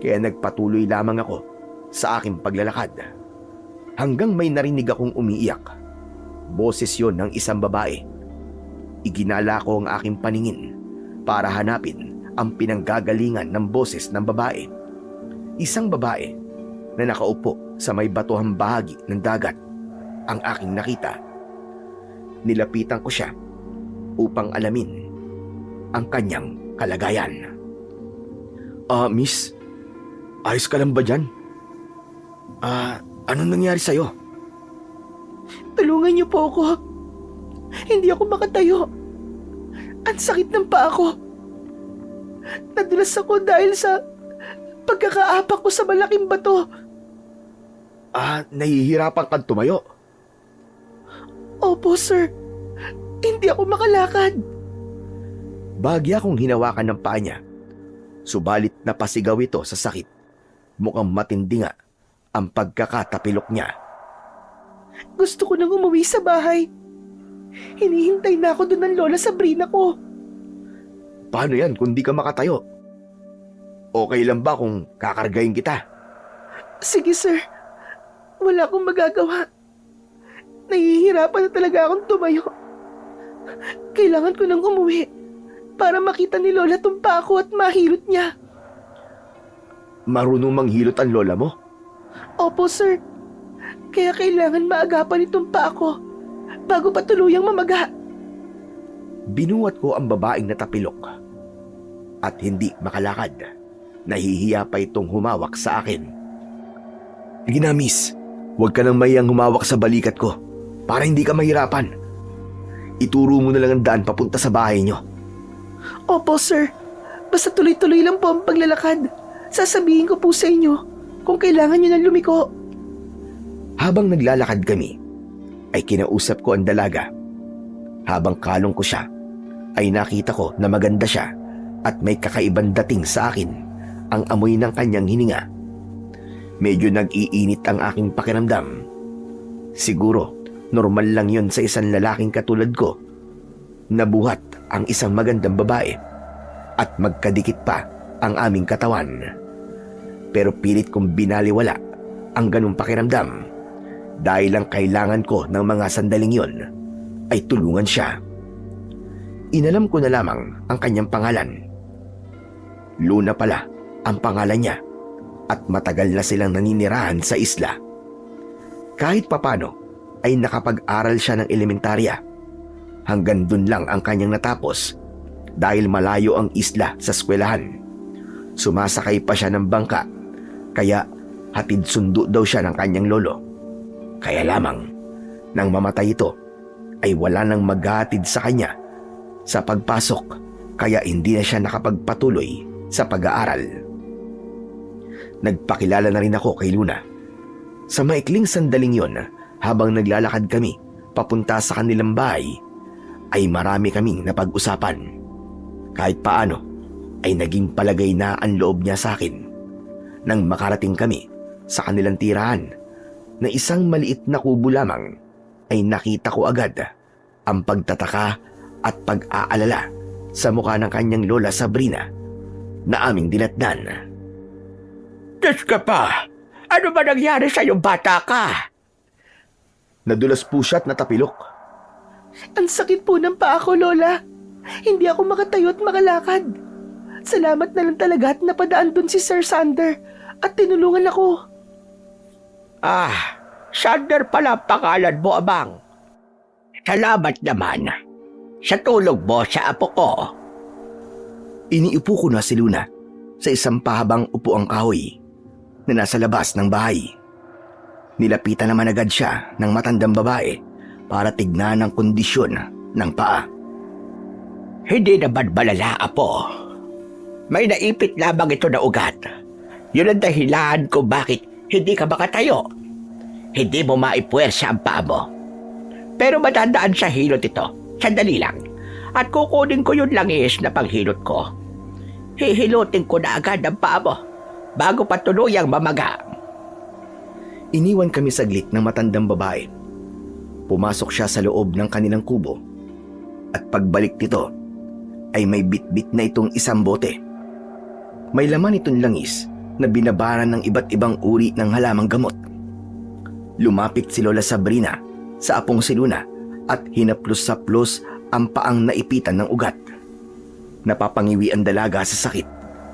Kaya nagpatuloy lamang ako sa aking paglalakad. Hanggang may narinig akong umiiyak. Boses yon ng isang babae. Iginala ko ang aking paningin para hanapin ang pinanggagalingan ng boses ng babae. Isang babae na nakaupo sa may batuhang bahagi ng dagat ang aking nakita. Nilapitan ko siya upang alamin ang kanyang kalagayan. Miss, ayos ka lang ba dyan? Anong nangyari sa'yo? Tulungan niyo po ako. Hindi ako makatayo. Ang sakit ng paa ko. Nadulas ako dahil sa pagkakaapak ko sa malaking bato. Nahihirapan kang tumayo? Opo, sir. Hindi ako makalakad. Bahagya kong hinawakan ng paa niya. Subalit napasigaw ito sa sakit. Mukhang matindi nga ang pagkakatapilok niya. Gusto ko nang umuwi sa bahay. Hinihintay na ako doon ng Lola Sabrina ko. Paano yan kung di ka makatayo? Okay lang ba kung kakargahin kita? Sige, sir. Wala akong magagawa. Nahihirapan na talaga akong tumayo. Kailangan ko nang umuwi para makita ni Lola tong pako at mahilot niya. Marunong manghilot ang lola mo? Opo, sir. Kaya kailangan maagapan itong pako bago pa tuluyang mamaga. Binuhat ko ang babaeng natapilok at hindi makalakad. Nahihiya pa itong humawak sa akin. Sige na, miss. Huwag ka nang mayang humawak sa balikat ko para hindi ka mahirapan. Ituro mo na lang ang daan papunta sa bahay niyo. Opo, sir. Basta tuloy-tuloy lang po ang paglalakad. Sasabihin ko po sa inyo kung kailangan niyo nang lumiko. Habang naglalakad kami, ay kinausap ko ang dalaga. Habang kalong ko siya, ay nakita ko na maganda siya at may kakaibang dating sa akin ang amoy ng kanyang hininga. Medyo nag-iinit ang aking pakiramdam. Siguro, normal lang yon sa isang lalaking katulad ko. Nabuhat ang isang magandang babae at magkadikit pa ang aming katawan. Pero pilit kong binaliwala ang ganung pakiramdam dahil ang kailangan ko ng mga sandaling yon ay tulungan siya. Inalam ko na lamang ang kanyang pangalan. Luna pala ang pangalan niya at matagal na silang naninirahan sa isla. Kahit papano ay nakapag-aral siya ng elementarya. Hanggang dun lang ang kanyang natapos dahil malayo ang isla sa eskwelahan. Sumasakay pa siya ng bangka kaya hatid sundo daw siya ng kanyang lolo. Kaya lamang nang mamatay ito ay wala nang maghahatid sa kanya sa pagpasok kaya hindi na siya nakapagpatuloy sa pag-aaral. Nagpakilala na rin ako kay Luna. Sa maikling sandaling yon, habang naglalakad kami papunta sa kanilang bahay, ay marami kaming napag-usapan. Kahit paano ay naging palagay na ang loob niya sa akin. Nang makarating kami sa kanilang tirahan na isang maliit na kubo lamang, ay nakita ko agad ang pagtataka at pag-aalala sa mukha ng kanyang lola Sabrina na aming dinatnan. Diyos ka pa! Ano ba nangyari sa'yo, bata ka? Nadulas po siya at natapilok. Ang sakit po ng paa ko, Lola. Hindi ako makatayo at makalakad. Salamat na lang talaga at napadaan dun si Sir Sander at tinulungan ako. Sander pala ang pangalan mo, abang. Salamat naman sa tulog mo sa apo ko. Iniupo ko na si Luna sa isang pahabang upuang kahoy na nasa labas ng bahay. Nilapitan naman agad siya ng matandang babae para tignan ang kondisyon ng paa. Hindi naman malala, apo. May naipit lamang ito na ugat. Yun ang dahilan kung bakit hindi ka makatayo. Hindi mo maipuwersa ang paa mo. Pero matandaan sa hilot ito. Sandali lang. At kukunin ko yung langis na panghilot ko. Hihilutin ko na agad ang paa mo bago pa tuluyang mamaga. Iniwan kami saglit ng matandang babae. Pumasok siya sa loob ng kanilang kubo. At pagbalik nito, ay may bitbit na itong isang bote. May laman itong langis na binabaran ng iba't ibang uri ng halamang gamot. Lumapit si Lola Sabrina sa apong si Luna at hinaplos-saplos ang paang naipitan ng ugat. Napapangiwi ang dalaga sa sakit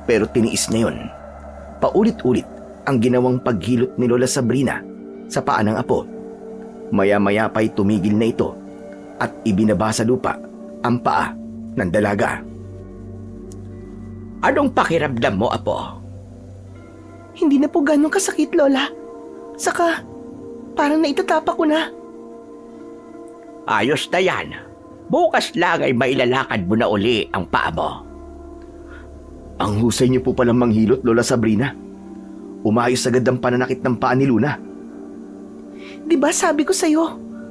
pero tiniis niya yon. Paulit-ulit ang ginawang paghilot ni Lola Sabrina sa paa ng apo. Maya-maya pa'y tumigil na ito at ibinaba sa lupa ang paa ng dalaga. Anong pakiramdam mo, apo? Hindi na po ganun kasakit, Lola. Saka, parang naitatapak ko na. Ayos na yan. Bukas lang ay mailalakad mo na uli ang paa mo. Ang husay niyo po palang manghilot, Lola Sabrina. Umayos agad ang pananakit ng paa ni Luna. Di ba sabi ko sa'yo,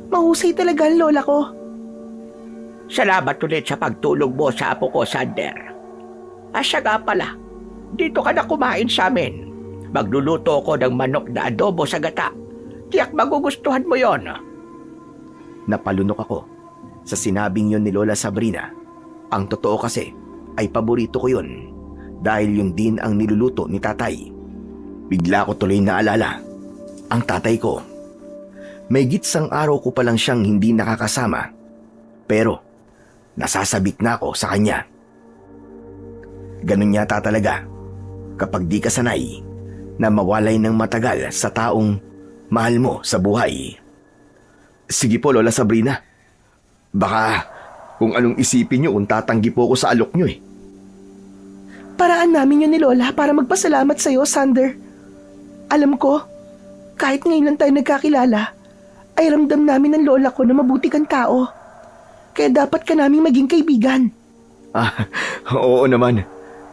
mahusay talaga ang lola ko. Salamat ulit sa pagtulong mo sa apo ko, Sander. Siya nga pala, dito ka na kumain sa amin. Magluluto ko ng manok na adobo sa gata. Tiyak magugustuhan mo yon. Napalunok ako sa sinabing yon ni Lola Sabrina. Ang totoo kasi ay paborito ko yon dahil yun din ang niluluto ni tatay. Bigla ko tuloy naalala ang tatay ko. May gitsang araw ko pa lang siyang hindi nakakasama pero Nasasabik na ako sa kanya. Ganun yata talaga kapag di ka sanay na mawalay ng matagal sa taong mahal mo sa buhay. Sige po, Lola Sabrina. Baka kung anong isipin nyo kung tatanggi po ako sa alok nyo eh. Paraan namin yun ni Lola para magpasalamat sa'yo, Sander. Alam ko, kahit ngayon lang tayo nagkakilala, ay ramdam namin ng lola ko na mabuti kang tao. Kaya dapat ka naming maging kaibigan. Oo naman.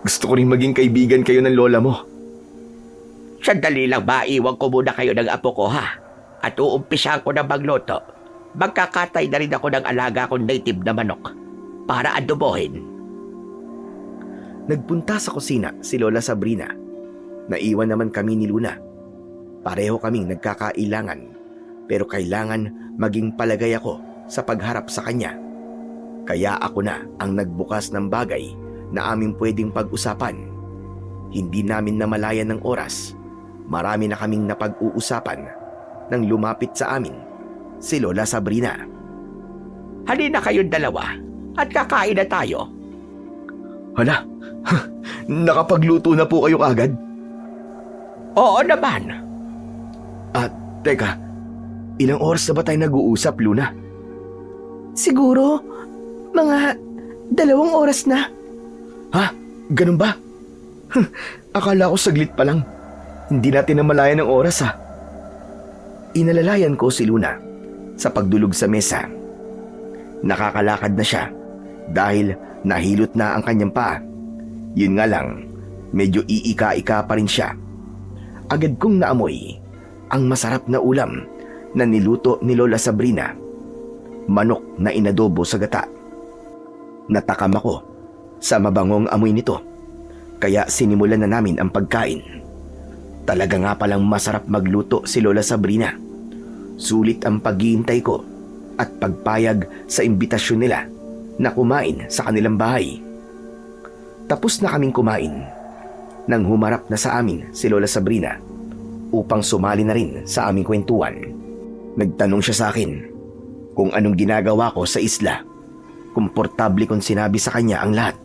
Gusto ko rin maging kaibigan kayo ng lola mo. Sandali lang ba, iwan ko muna kayo ng apo ko ha? At uumpisahan ko na magluto. Magkakatay na rin ako ng alaga kong native na manok para adobohin. Nagpunta sa kusina si Lola Sabrina. Naiwan naman kami ni Luna. Pareho kaming nagkakailangan, pero kailangan maging palagay ako sa pagharap sa kanya. Kaya ako na ang nagbukas ng bagay na aming pwedeng pag-usapan. Hindi namin namalayan ng oras. Marami na kaming napag-uusapan nang lumapit sa amin si Lola Sabrina. Halina kayong dalawa at kakain na tayo. Hala, nakapagluto na po kayo kagad? Oo naman. Teka, ilang oras na ba tayo nag-uusap, Luna? Siguro, mga 2 oras na. Ha? Ganun ba? Akala ko saglit pa lang. Hindi natin namalayan ng oras ha. Inalalayan ko si Luna sa pagdulog sa mesa. Nakakalakad na siya dahil nahilot na ang kanyang paa. Yun nga lang, medyo iika-ika pa rin siya. Agad kong naamoy ang masarap na ulam na niluto ni Lola Sabrina. Manok na inadobo sa gata. Natakam ako sa mabangong amoy nito, kaya sinimulan na namin ang pagkain. Talaga nga palang masarap magluto si Lola Sabrina. Sulit ang paghihintay ko at pagpayag sa imbitasyon nila na kumain sa kanilang bahay. Tapos na kaming kumain nang humarap na sa amin si Lola Sabrina upang sumali na rin sa aming kwentuhan. Nagtanong siya sa akin kung anong ginagawa ko sa isla. Komportable kong sinabi sa kanya ang lahat,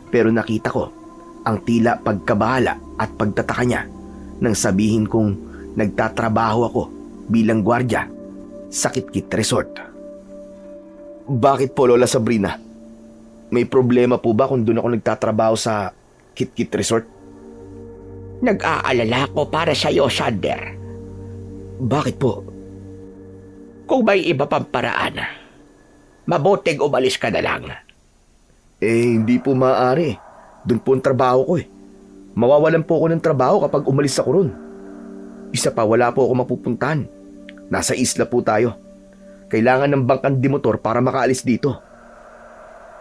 pero nakita ko ang tila pagkabahala at pagtataka niya nang sabihin kong nagtatrabaho ako bilang gwardiya sa Kitkit Resort. Bakit po, Lola Sabrina? May problema po ba kung doon ako nagtatrabaho sa Kitkit Resort? Nag-aalala ko para sa iyo, Sander. Bakit po? Kung may iba pang paraan, mabuting umalis ka na lang. Hindi po maaari. Doon po ang trabaho ko eh. Mawawalan po ako ng trabaho kapag umalis ako ron. Isa pa, wala po ako mapupuntahan. Nasa isla po tayo. Kailangan ng bangkang dimotor para makaalis dito.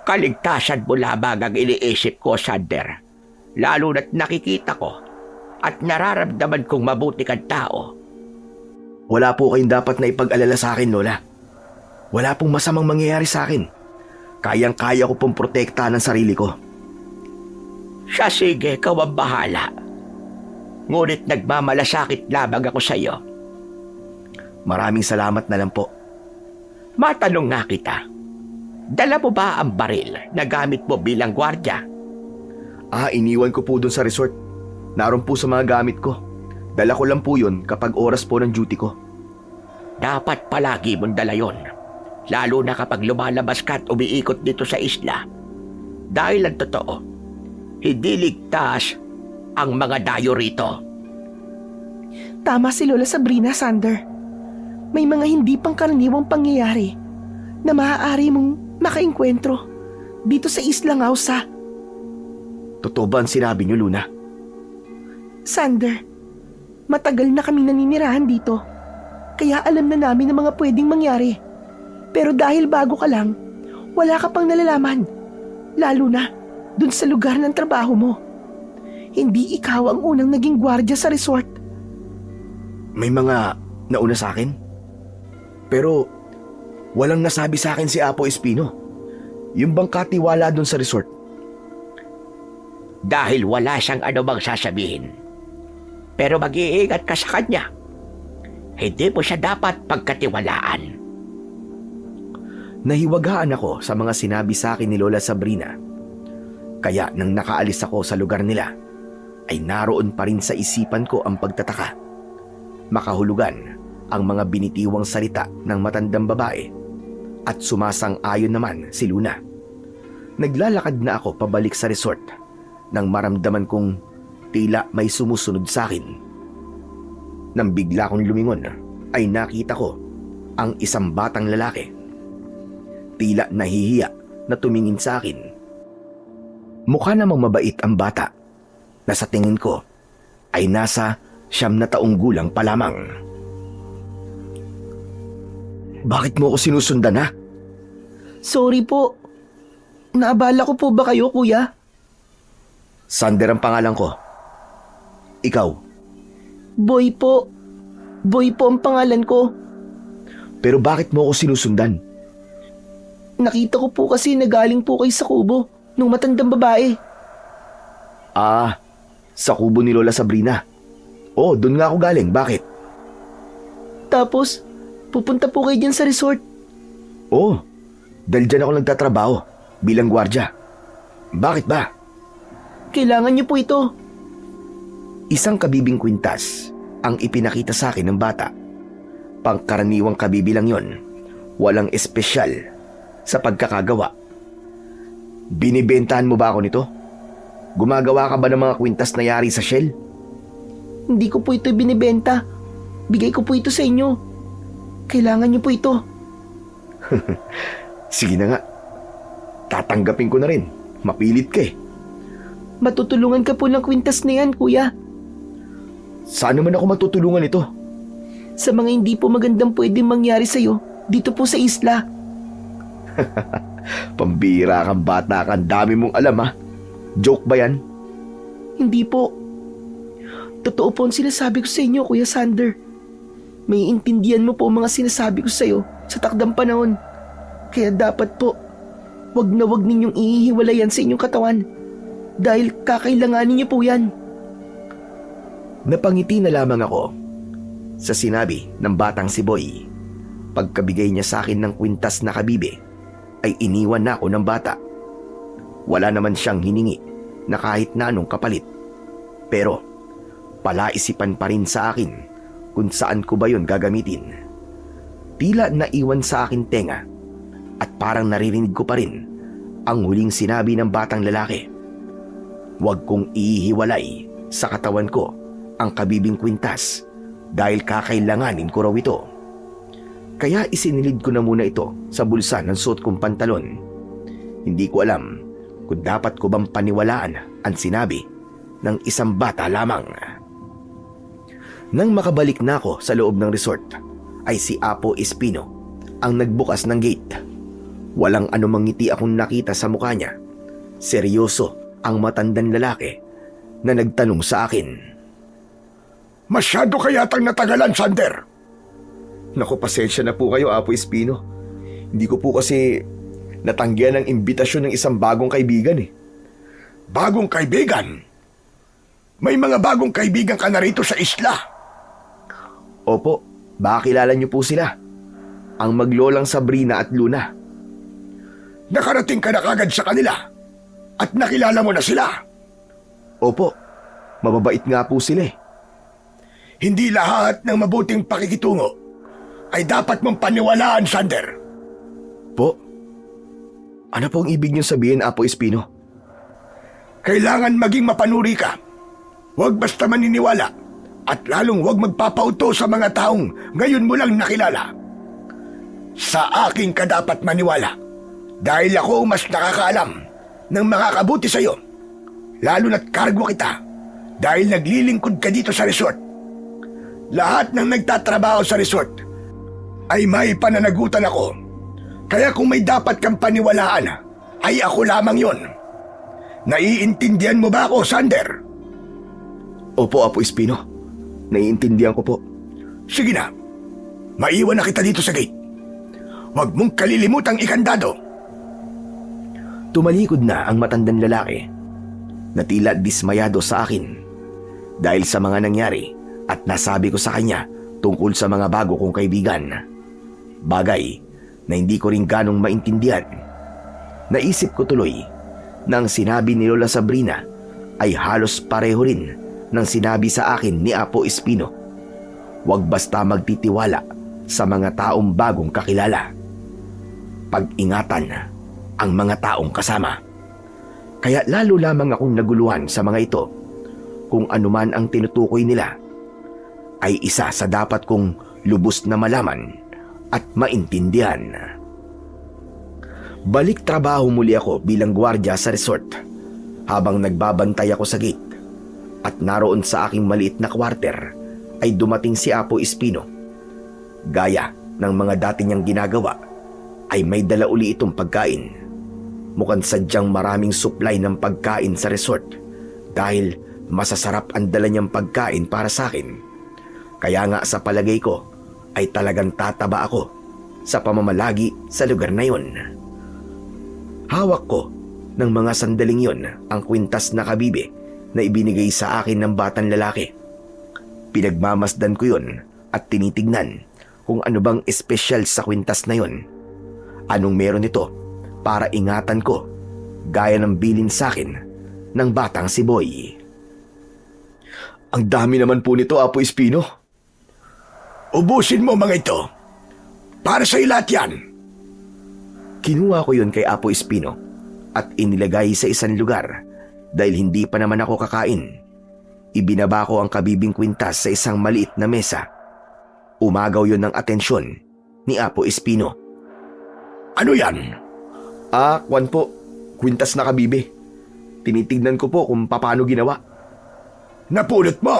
Kaligtasan mo lamang ang iniisip ko, Sander. Lalo na't nakikita ko at nararamdaman kong mabuti kang tao. Wala po kayong dapat na ipag-alala sa akin, Lola. Wala pong masamang mangyayari sa akin. Kayang-kaya ko pong protektahan ang sarili ko. Siya, sige, ikaw ang bahala. Ngunit nagmamalasakit lamang ako sa iyo. Maraming salamat na lang po. Matanong nga kita, dala mo ba ang baril na gamit mo bilang gwardya? Iniwan ko po dun sa resort. Naroon po sa mga gamit ko. Dala ko lang po yun kapag oras po ng duty ko. Dapat palagi mong dala yun. Lalo na kapag lumalabas ka at umiikot dito sa isla. Dahil ang totoo, hindi ligtas ang mga dayo rito. Tama si Lola Sabrina, Sander. May mga hindi pangkaraniwang pangyayari na maaari mong makaengkwentro dito sa Isla Ngausa. Totoo ba ang sinabi niyo, Luna? Sander, matagal na kami naninirahan dito. Kaya alam na namin ang mga pwedeng mangyari. Pero dahil bago ka lang, wala ka pang nalalaman. Lalo na dun sa lugar ng trabaho mo. Hindi ikaw ang unang naging gwardiya sa resort. May mga nauna sa akin? Pero walang nasabi sa akin si Apo Espino. Yung bang katiwala dun sa resort. Dahil wala siyang anumang sasabihin. Pero mag-iingat ka sa kanya. Hindi mo siya dapat pagkatiwalaan. Nahiwagaan ako sa mga sinabi sa akin ni Lola Sabrina. Kaya nang nakaalis ako sa lugar nila, ay naroon pa rin sa isipan ko ang pagtataka. Makahulugan ang mga binitiwang salita ng matandang babae at sumasang-ayon naman si Luna. Naglalakad na ako pabalik sa resort nang maramdaman kong tila may sumusunod sa akin. Nang bigla kong lumingon ay nakita ko ang isang batang lalaki. Tila nahihiya na tumingin sa akin. Mukha namang mabait ang bata na sa tingin ko ay nasa 9 na taong gulang pa lamang. Bakit mo ako sinusundan, ha? Sorry po. Naabala ko po ba kayo, kuya? Sander ang pangalan ko. Ikaw? Boy po. Boy po ang pangalan ko. Pero bakit mo ako sinusundan? Nakita ko po kasi na galing po kayo sa kubo nung matandang babae. Ah, sa kubo ni Lola Sabrina. Oh, doon nga ako galing. Bakit? Tapos, pupunta po kayo dyan sa resort. Oh, dahil dyan ako nagtatrabaho bilang gwardya. Bakit ba? Kailangan niyo po ito. Isang kabibing kwintas ang ipinakita sa akin ng bata. Pangkaraniwang kabibi lang yon. Walang espesyal sa pagkakagawa. Binibentahan mo ba ako nito? Gumagawa ka ba ng mga kwintas na yari sa shell? Hindi ko po ito binibenta. Bigay ko po ito sa inyo. Kailangan niyo po ito. Sige na nga. Tatanggapin ko na rin. Mapilit ka eh. Matutulungan ka po ng kwintas na yan, kuya. Saan naman ako matutulungan ito? Sa mga hindi po magandang pwedeng mangyari sa'yo, dito po sa isla. Pambira kang bata ka. Ang dami mong alam, ha? Joke ba yan? Hindi po. Totoo po ang sinasabi ko sa inyo, Kuya Sander. May intindihan mo po ang mga sinasabi ko sa iyo sa takdang panahon. Kaya dapat po, wag na wag ninyong ihiwalayan sa inyong katawan. Dahil kakailanganin niyo po yan. Napangiti na lamang ako sa sinabi ng batang si Boy. Pagkabigay niya sa akin ng kwintas na kabibe, ay iniwan na ako ng bata. Wala naman siyang hiningi na kahit na anong kapalit. Pero palaisipan pa rin sa akin kung saan ko ba yun gagamitin. Tila naiwan sa akin tenga at parang naririnig ko pa rin ang huling sinabi ng batang lalaki. Huwag kong ihiwalay sa katawan ko ang kabibing kwintas dahil kakailanganin ko raw ito. Kaya isinilid ko na muna ito sa bulsa ng suot kong pantalon. Hindi ko alam kung dapat ko bang paniwalaan ang sinabi ng isang bata lamang. Nang makabalik na ako sa loob ng resort, ay si Apo Espino ang nagbukas ng gate. Walang anumang ngiti akong nakita sa mukha niya. Seryoso ang matandang lalaki na nagtanong sa akin. Masyado ka yatang natagalan, Sander. Naku, pasensya na po kayo, Apo Espino. Hindi ko po kasi natanggihan ang imbitasyon ng isang bagong kaibigan eh. Bagong kaibigan? May mga bagong kaibigan ka na rito sa isla. Opo, baka kilala niyo po sila. Ang maglolang Sabrina at Luna. Nakarating ka na kagad sa kanila at nakilala mo na sila. Opo, mababait nga po sila eh. Hindi lahat ng mabuting pakikitungo ay dapat mong paniwalaan, Sander. Po? Ano po ang ibig niyong sabihin, Apo Espino? Kailangan maging mapanuri ka. Huwag basta maniniwala at lalong huwag magpapauto sa mga taong ngayon mo lang nakilala. Sa akin ka dapat maniwala dahil ako mas nakakaalam ng makakabuti sa iyo. Lalo na't kargo kita dahil naglilingkod ka dito sa resort. Lahat ng nagtatrabaho sa resort ay may pananagutan ako. Kaya kung may dapat kang paniwalaan, ay ako lamang yon. Naiintindihan mo ba ako, Sander? Opo, Apo Espino. Naiintindihan ko po. Sige na. Maiwan na kita dito sa gate. Huwag mong kalilimutang ikandado. Tumalikod na ang matandang lalaki na tila dismayado sa akin dahil sa mga nangyari at nasabi ko sa kanya tungkol sa mga bago kong kaibigan. Bagay na hindi ko rin ganong maintindihan. Naisip ko tuloy na ang sinabi ni Lola Sabrina ay halos pareho rin ng sinabi sa akin ni Apo Espino. Huwag basta magtitiwala sa mga taong bagong kakilala. Pag-ingatan ang mga taong kasama. Kaya lalo lamang akong naguluhan sa mga ito. Kung anuman ang tinutukoy nila ay isa sa dapat kong lubos na malaman at maintindihan. Balik trabaho muli ako bilang gwardiya sa resort habang nagbabantay ako sa gate, at naroon sa aking maliit na kwarter ay dumating si Apo Espino. Gaya ng mga dati niyang ginagawa ay may dala uli itong pagkain. Mukhang sadyang maraming supply ng pagkain sa resort dahil masasarap ang dala niyang pagkain para sa akin. Kaya nga sa palagay ko ay talagang tataba ako sa pamamalagi sa lugar na yon. Hawak ko ng mga sandaling yon ang kwintas na kabibe na ibinigay sa akin ng batang lalaki. Pinagmamasdan ko yon at tinitignan kung ano bang espesyal sa kwintas na yon. Anong meron ito para ingatan ko gaya ng bilin sa akin ng batang si Boy. Ang dami naman po nito, Apo Espino. Ubusin mo mga ito. Para sa ilat yan. Kinuha ko yun kay Apo Espino at inilagay sa isang lugar dahil hindi pa naman ako kakain. Ibinaba ko ang kabibing kwintas sa isang maliit na mesa. Umagaw yun ng atensyon ni Apo Espino. Ano yan? Kwan po. Kwintas na kabibe. Tinitignan ko po kung paano ginawa. Napulot mo?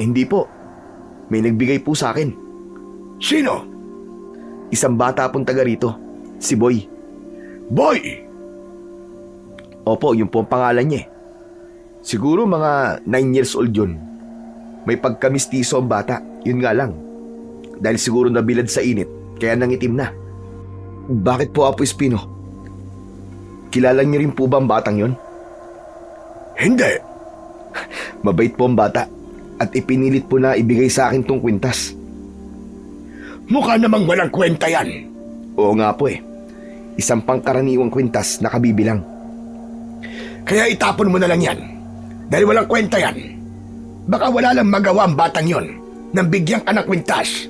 Hindi po. May nagbigay po sa akin. Sino? Isang bata pong taga rito. Si Boy. Boy! Opo, yun po ang pangalan niya eh. Siguro mga 9 years old yun. May pagkamistiso ang bata. Yun nga lang. Dahil siguro nabilad sa init, kaya nangitim na. Bakit po, Apo Espino? Kilala niyo rin po ba ang batang yun? Hindi. Mabait po ang bata at ipinilit po na ibigay sa akin tong kwintas. Mukha namang walang kwenta yan. Oo nga po eh. Isang pangkaraniwang kwintas na kabibilang. Kaya itapon mo na lang yan. Dahil walang kwenta yan. Baka wala lang magawa ang batang yon nang bigyan ka ng kwintas.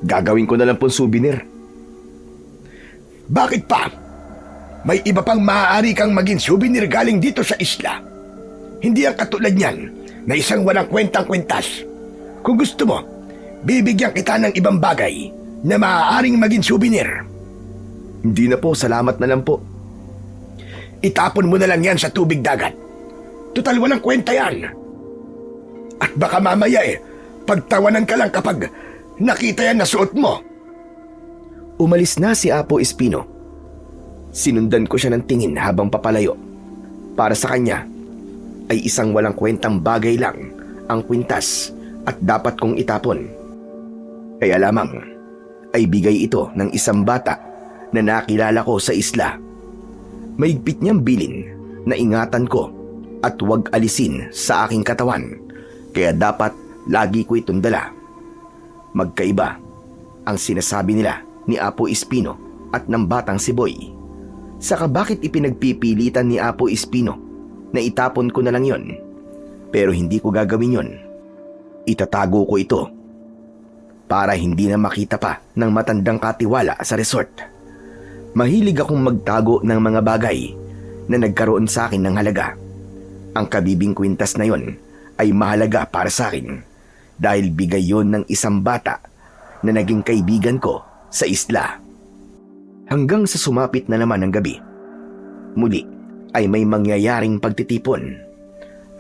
Gagawin ko na lang pong souvenir. Bakit pa? May iba pang maaari kang maging souvenir galing dito sa isla. Hindi ang katulad niyan na isang walang kwentang kwintas. Kung gusto mo, bibigyan kita ng ibang bagay na maaaring maging souvenir. Hindi na po, salamat na lang po. Itapon mo na lang yan sa tubig dagat. Tutal walang kwenta yan. At baka mamaya pagtawanan ka lang kapag nakita yan na suot mo. Umalis na si Apo Espino. Sinundan ko siya ng tingin habang papalayo. Para sa kanya ay isang walang kwentang bagay lang ang kwintas at dapat kong itapon. Kaya lamang ay bigay ito ng isang bata na nakilala ko sa isla. Mahigpit niyang bilin na ingatan ko at huwag alisin sa aking katawan, kaya dapat lagi ko itong dala. Magkaiba ang sinasabi nila ni Apo Espino at ng batang si Boy. Saka bakit ipinagpipilitan ni Apo Espino na itapon ko na lang yon? Pero hindi ko gagawin yon. Itatago ko ito para hindi na makita pa ng matandang katiwala sa resort. Mahilig akong magtago ng mga bagay na nagkaroon sa akin ng halaga. Ang kabibing kwintas na yon ay mahalaga para sa akin dahil bigay yon ng isang bata na naging kaibigan ko sa isla. Hanggang sa sumapit na naman ang gabi, muli ay may mangyayaring pagtitipon.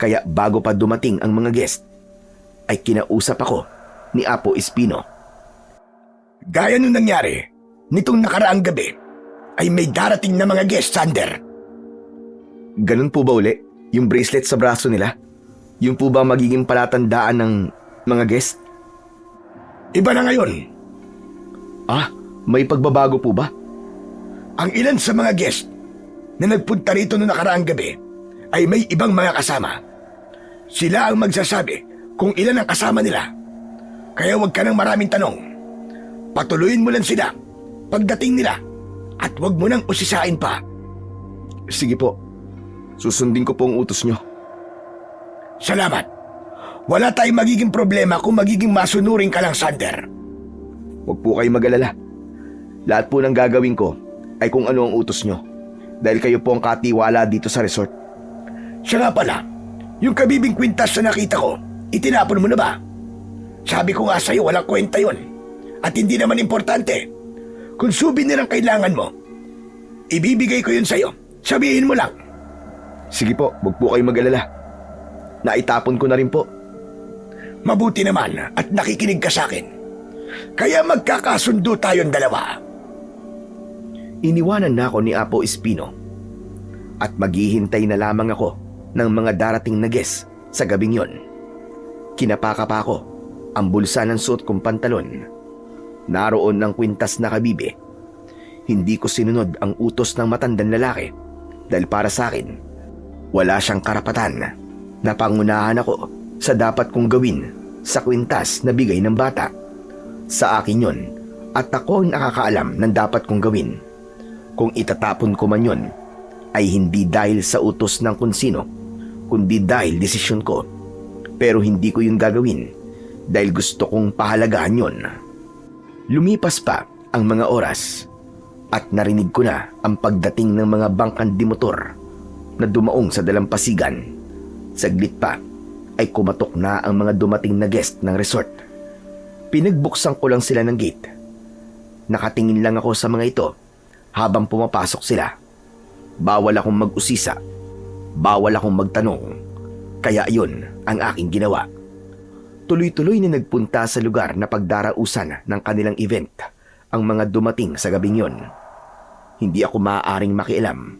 Kaya bago pa dumating ang mga guest, ay kinausap ako ni Apo Espino. Gaya nung nangyari, nitong nakaraang gabi, ay may darating na mga guest, Sander. Ganun po ba uli? Yung bracelet sa braso nila? Yung po ba magiging palatandaan ng mga guest? Iba na ngayon. May pagbabago po ba? Ang ilan sa mga guest na nagpunta rito noong nakaraang gabi ay may ibang mga kasama. Sila ang magsasabi kung ilan ang kasama nila. Kaya huwag ka ng maraming tanong. Patuloyin mo lang sila pagdating nila at huwag mo nang usisain pa. Sige po, susundin ko po ang utos nyo. Salamat. Wala tayong magiging problema kung magiging masunurin ka lang, Sander. Huwag po kayo mag-alala. Lahat po ng gagawin ko ay kung ano ang utos nyo. Dahil kayo po ang katiwala dito sa resort. Siya nga pala, yung kabibing kwintas na nakita ko, itinapon mo na ba? Sabi ko nga sa'yo, walang kwenta yon. At hindi naman importante. Kung souvenir ang kailangan mo, ibibigay ko yun sa'yo. Sabihin mo lang. Sige po, huwag po kayo mag-alala. Naitapon ko na rin po. Mabuti naman at nakikinig ka sa akin. Kaya magkakasundo tayong dalawa. Iniwanan na ako ni Apo Espino at maghihintay na lamang ako ng mga darating na guest sa gabing yon. Kinapaka pa ako ang bulsa ng suot kong pantalon. Naroon ang kwintas na kabibe. Hindi ko sinunod ang utos ng matandang lalaki dahil para sa akin, wala siyang karapatan na pangunahan ako sa dapat kong gawin sa kwintas na bigay ng bata. Sa akin yon at ako ang nakakaalam ng dapat kong gawin. Kung itatapon ko man yon, ay hindi dahil sa utos ng kung sino, kundi dahil desisyon ko. Pero hindi ko yun gagawin dahil gusto kong pahalagahan yon. Lumipas pa ang mga oras at narinig ko na ang pagdating ng mga bangkang dimotor na dumaong sa dalampasigan. Saglit pa ay kumatok na ang mga dumating na guest ng resort. Pinagbuksan ko lang sila ng gate. Nakatingin lang ako sa mga ito habang pumapasok sila. Bawal akong mag-usisa. Bawal akong magtanong. Kaya yun ang aking ginawa. Tuloy-tuloy na nagpunta sa lugar na pagdarausan ng kanilang event ang mga dumating sa gabing yon. Hindi ako maaaring makialam.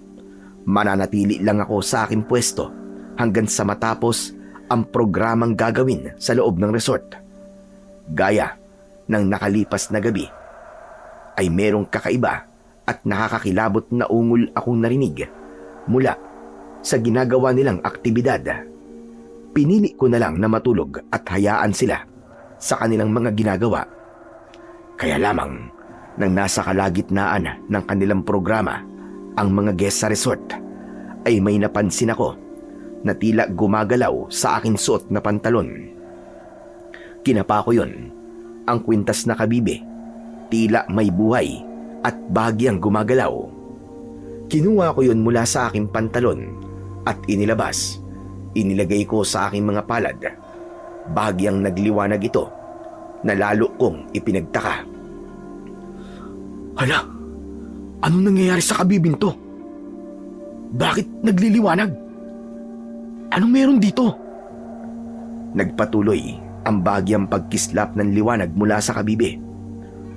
Mananatili lang ako sa aking pwesto hanggang sa matapos ang programang gagawin sa loob ng resort. Gaya ng nakalipas na gabi, ay merong kakaiba at nakakakilabot na ungol akong narinig mula sa ginagawa nilang aktibidad. Pinili ko na lang na matulog at hayaan sila sa kanilang mga ginagawa. Kaya lamang nang nasa kalagitnaan ng kanilang programa ang mga guest sa resort, ay may napansin ako na tila gumagalaw sa aking suot na pantalon. Kinapa ko yun. Ang kwintas na kabibe, tila may buhay at bahagyang gumagalaw. Kinuha ko yun mula sa aking pantalon at inilabas. Inilagay ko sa aking mga palad. Bahagyang nagliwanag ito na lalo kong ipinagtaka. Hala, anong nangyayari sa kabibing to? Bakit nagliliwanag? Anong meron dito? Nagpatuloy ang bahagyang pagkislap ng liwanag mula sa kabibe.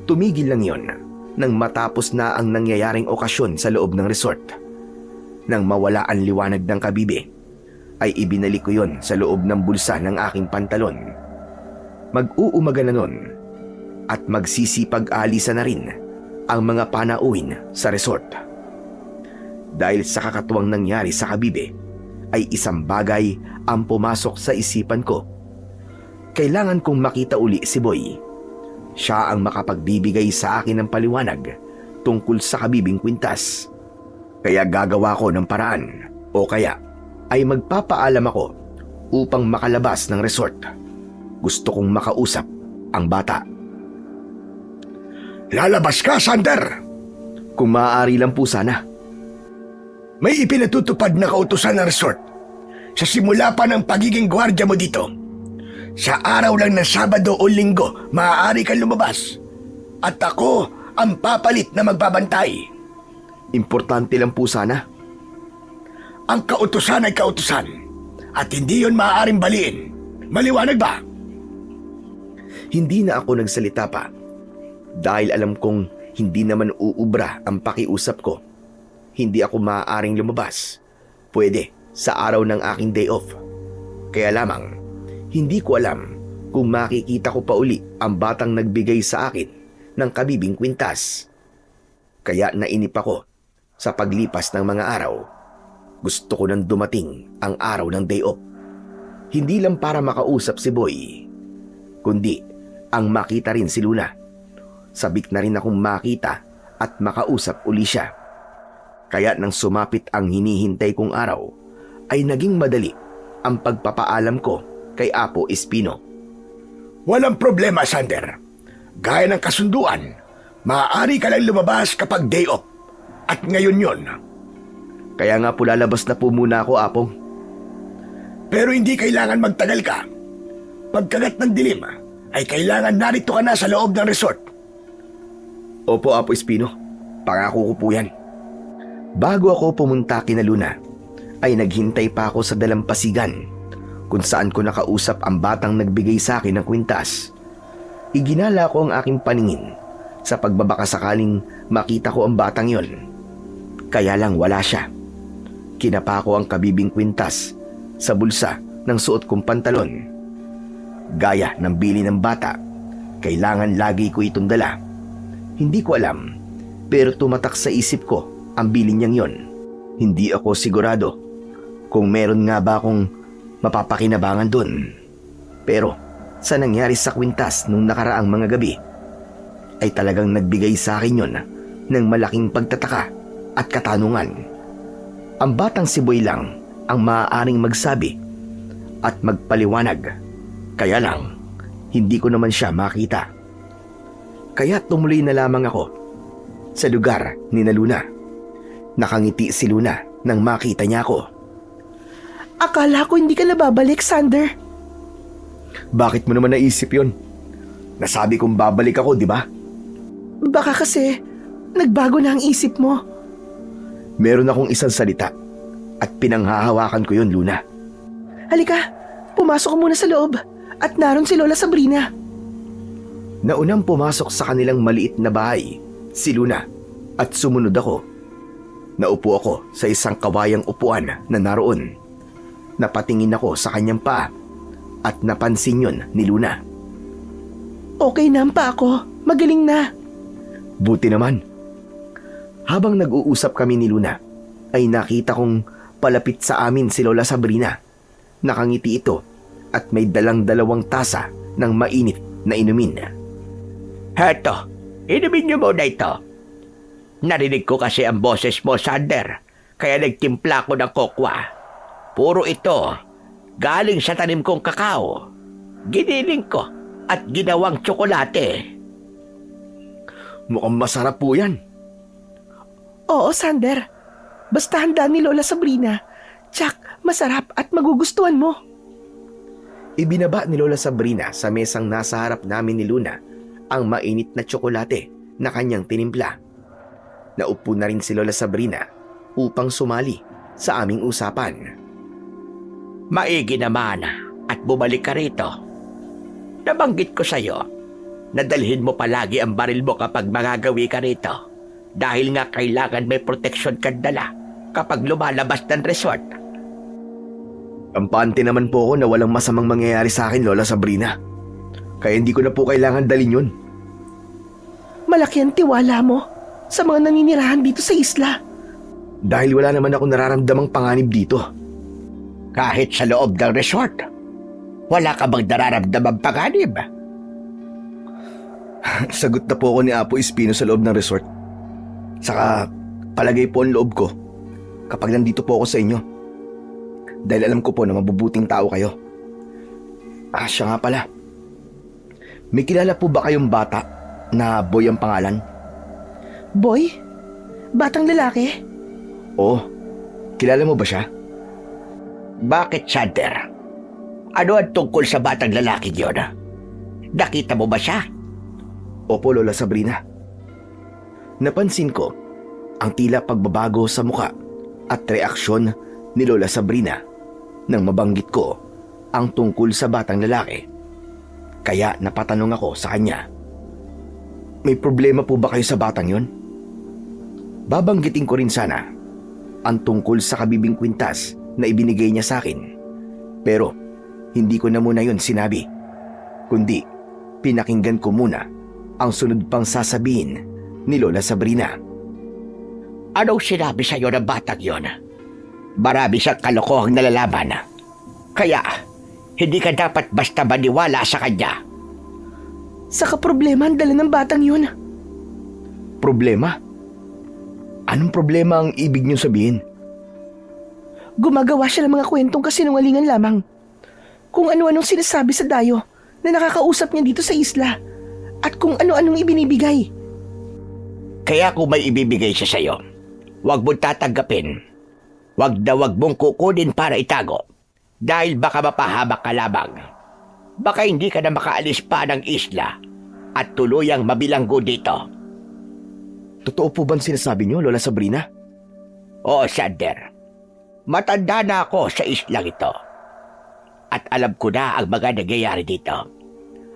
Tumigil lang yon nang matapos na ang nangyayaring okasyon sa loob ng resort. Nang mawala ang liwanag ng kabibe, ay ibinalik ko yon sa loob ng bulsa ng aking pantalon. Mag-uumaga na nun at magsisipag-alisa na rin ang mga panauhin sa resort. Dahil sa kakatuwang nangyari sa kabibe, ay isang bagay ang pumasok sa isipan ko. Kailangan kong makita uli si Boy. Siya ang makapagbibigay sa akin ng paliwanag tungkol sa kabibing kwintas. Kaya gagawa ko ng paraan o kaya ay magpapaalam ako upang makalabas ng resort. Gusto kong makausap ang bata. Lalabas ka, Sander! Kung maaari lang po sana. May ipinatutupad na kautusan ng resort sa simula pa ng pagiging gwardya mo dito. Sa araw lang ng Sabado o Linggo, maaari kang lumabas. At ako ang papalit na magbabantay. Importante lang po sana. Ang kautusan ay kautusan. At hindi yon maaaring baliin. Maliwanag ba? Hindi na ako nagsalita pa. Dahil alam kong hindi naman uubra ang pakiusap ko. Hindi ako maaaring lumabas. Pwede sa araw ng aking day off. Kaya lamang, hindi ko alam kung makikita ko pa uli ang batang nagbigay sa akin ng kabibing kwintas. Kaya nainip ako sa paglipas ng mga araw. Gusto ko nang dumating ang araw ng day off. Hindi lang para makausap si Boy, kundi ang makita rin si Luna. sabik na rin akong makita at makausap uli siya. Kaya nang sumapit ang hinihintay kong araw, ay naging madali ang pagpapaalam ko kay Apo Espino. Walang problema, Sander. Gaya ng kasunduan, maaari ka lang lumabas kapag day off. At ngayon yon. Kaya nga po lalabas na po muna ako, Apong. Pero hindi kailangan magtagal ka. Pagkagat ng dilim, ay kailangan narito ka na sa loob ng resort. Opo, Apo Espino. Pangako ko po yan. Bago ako pumunta kina Luna, ay naghintay pa ako sa dalampasigan kung saan ko nakausap ang batang nagbigay sa akin ng kwintas. Iginala ko ang aking paningin sa pagbabaka sakaling makita ko ang batang yon. Kaya lang wala siya. Kinapa ko ang kabibing kwintas sa bulsa ng suot kong pantalon. Gaya ng bili ng bata, kailangan lagi ko itong dala. Hindi ko alam, pero tumatak sa isip ko ang bili niyang yon. Hindi ako sigurado kung meron nga ba akong mapapakinabangan dun. Pero sa nangyari sa kwintas nung nakaraang mga gabi, ay talagang nagbigay sa akin yon ng malaking pagtataka at katanungan. Ang batang si Boy lang ang maaaring magsabi at magpaliwanag. Kaya lang, hindi ko naman siya makita. Kaya tumuloy na lamang ako sa lugar ni na Luna. Nakangiti si Luna nang makita niya ako. Akala ko hindi ka na babalik, Sander. Bakit mo naman naisip yon? Nasabi kong babalik ako, di ba? Baka kasi nagbago na ang isip mo. Meron akong isang salita at pinanghahawakan ko yon, Luna. Halika, pumasok ka muna sa loob at naroon si Lola Sabrina. Naunang pumasok sa kanilang maliit na bahay, si Luna, at sumunod ako. Naupo ako sa isang kawayang upuan na naroon. Napatingin ako sa kanyang paa at napansin yon ni Luna. Okay na ang paa ko, magaling na. Buti naman. Habang nag-uusap kami ni Luna, ay nakita kong palapit sa amin si Lola Sabrina. Nakangiti ito at may dalang dalawang tasa ng mainit na inumin. Heto, inumin niyo muna ito. Narinig ko kasi ang boses mo, Sander, kaya nagtimpla ko ng kokwa. Puro ito, galing sa tanim kong kakao. Giniling ko at ginawang tsokolate. Mukhang masarap po yan. Oo, Sander. Basta handa ni Lola Sabrina. Tsak, masarap at magugustuhan mo. Ibinaba ni Lola Sabrina sa mesang nasa harap namin ni Luna ang mainit na tsokolate na kanyang tinimpla. Naupo na rin si Lola Sabrina upang sumali sa aming usapan. Maigi naman at bumalik ka rito. Nabanggit ko sa'yo na dalhin mo palagi ang baril mo kapag magagawi ka rito dahil nga kailangan may proteksyon kang dala kapag lumalabas ng resort. Kampante naman po ako na walang masamang mangyayari sa akin, Lola Sabrina. Kaya hindi ko na po kailangan dalhin yun. Malaki ang tiwala mo sa mga naninirahan dito sa isla. Dahil wala naman ako nararamdamang panganib dito. Kahit sa loob ng resort, wala ka bang nararamdamang panganib? Sagot na po ako ni Apo Espino sa loob ng resort. Saka palagay po ang loob ko kapag nandito po ako sa inyo. Dahil alam ko po na mabubuting tao kayo. Siya nga pala. May kilala po ba kayong bata na Boy ang pangalan? Boy? Batang lalaki? Oo. Kilala mo ba siya? Bakit, Sander? Ano ang tungkol sa batang lalaki yun? Nakita mo ba siya? Opo, Lola Sabrina. Napansin ko ang tila pagbabago sa muka at reaksyon ni Lola Sabrina nang mabanggit ko ang tungkol sa batang lalaki. Kaya napatanong ako sa kanya. May problema po ba kayo sa batang yon? Babanggitin ko rin sana ang tungkol sa kabibing kwintas na ibinigay niya sa akin. Pero hindi ko na muna yon sinabi, kundi pinakinggan ko muna ang sunod pang sasabihin ni Lola Sabrina. Anong sinabi sa'yo ng batang yon? Marami siyang kalokohang nalalaman. Kaya, hindi ka dapat basta maniwala sa kanya. Sa kaproblema ang dala ng batang yun. Problema? Anong problema ang ibig niyong sabihin? Gumagawa siya ng mga kwentong kasinungalingan lamang. Kung ano-anong sinasabi sa dayo na nakakausap niya dito sa isla at kung ano-anong ibinibigay. Kaya kung may ibibigay siya sa'yo, huwag mong tatanggapin. Huwag mong kukunin para itago. Dahil baka mapahamak ka lamang. Baka hindi ka na makaalis pa ng isla at tuluyang mabilanggo dito. Totoo po bang sinasabi niyo, Lola Sabrina? Oo, Sander. Matanda na ako sa islang ito. At alam ko na ang mga nangyayari dito.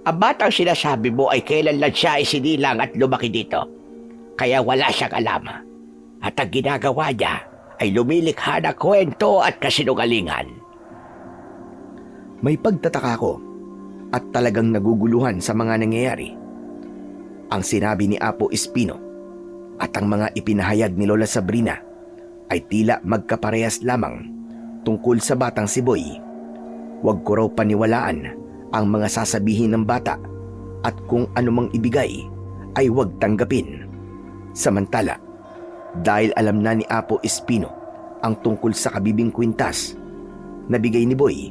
Ang batang sinasabi mo ay kailan lang siya isinilang at lumaki dito. Kaya wala siyang alam. At ang ginagawa niya ay lumilikha na kwento at kasinungalingan. May pagtataka ko at talagang naguguluhan sa mga nangyayari. Ang sinabi ni Apo Espino at ang mga ipinahayag ni Lola Sabrina ay tila magkaparehas lamang tungkol sa batang si Boy. Huwag ko raw paniwalaan ang mga sasabihin ng bata at kung anumang ibigay ay huwag tanggapin. Samantala, dahil alam na ni Apo Espino ang tungkol sa kabibing kwintas na bigay ni Boy,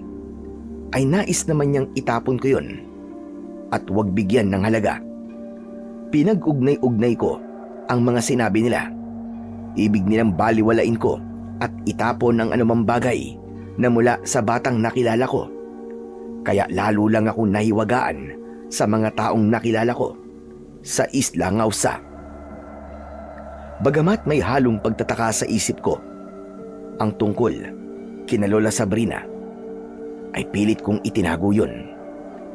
ay nais naman niyang itapon ko yun at huwag bigyan ng halaga. Pinag-ugnay-ugnay ko ang mga sinabi nila. Ibig nilang baliwalain ko at itapon ang anumang bagay na mula sa batang nakilala ko. Kaya lalo lang ako nahiwagaan sa mga taong nakilala ko sa Isla Ngausa. Bagamat may halong pagtataka sa isip ko ang tungkol kina Lola Sabrina, ay pilit kong itinago yun.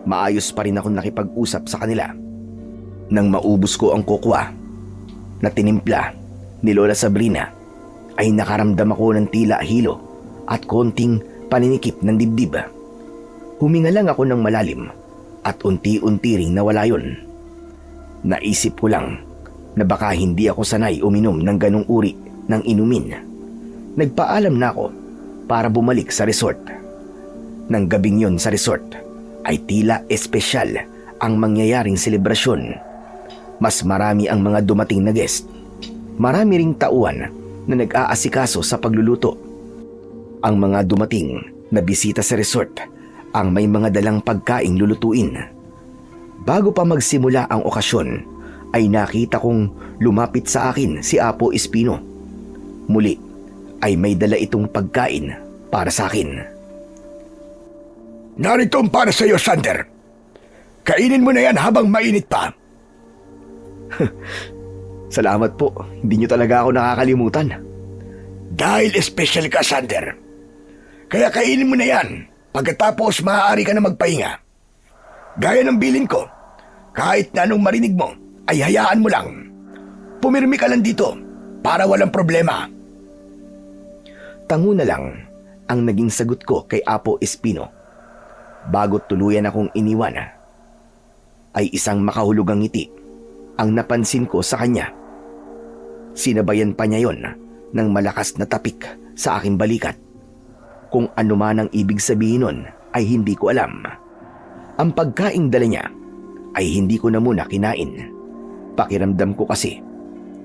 Maayos pa rin akong nakipag-usap sa kanila. Nang maubos ko ang kokwa na tinimpla ni Lola Sabrina, ay nakaramdam ako ng tila hilo at konting paninikip ng dibdib. Huminga lang ako ng malalim at unti-unti ring nawala yun. Naisip ko lang na baka hindi ako sanay uminom ng ganong uri ng inumin. Nagpaalam na ako para bumalik sa resort. Nang gabing yon sa resort ay tila espesyal ang mangyayaring selebrasyon. Mas marami ang mga dumating na guest. Marami ring tauhan na nag-aasikaso sa pagluluto. Ang mga dumating na bisita sa resort ang may mga dalang pagkaing lulutuin. Bago pa magsimula ang okasyon ay nakita kong lumapit sa akin si Apo Espino. Muli ay may dala itong pagkain para sa akin. Narito ang para sa iyo, Sander. Kainin mo na yan habang mainit pa. Salamat po, hindi niyo talaga ako nakakalimutan. Dahil espesyal ka, Sander. Kaya kainin mo na yan. Pagkatapos maaari ka na magpahinga. Gaya ng bilin ko, kahit na anong marinig mo, ay hayaan mo lang. Pumirmi ka lang dito para walang problema. Tango na lang ang naging sagot ko kay Apo Espino. Bago tuluyan akong iniwan, ay isang makahulugang ngiti ang napansin ko sa kanya. Sinabayan pa niya yon ng malakas na tapik sa aking balikat. Kung ano man ang ibig sabihin nun ay hindi ko alam. Ang pagkaing dala niya ay hindi ko na muna kinain. Pakiramdam ko kasi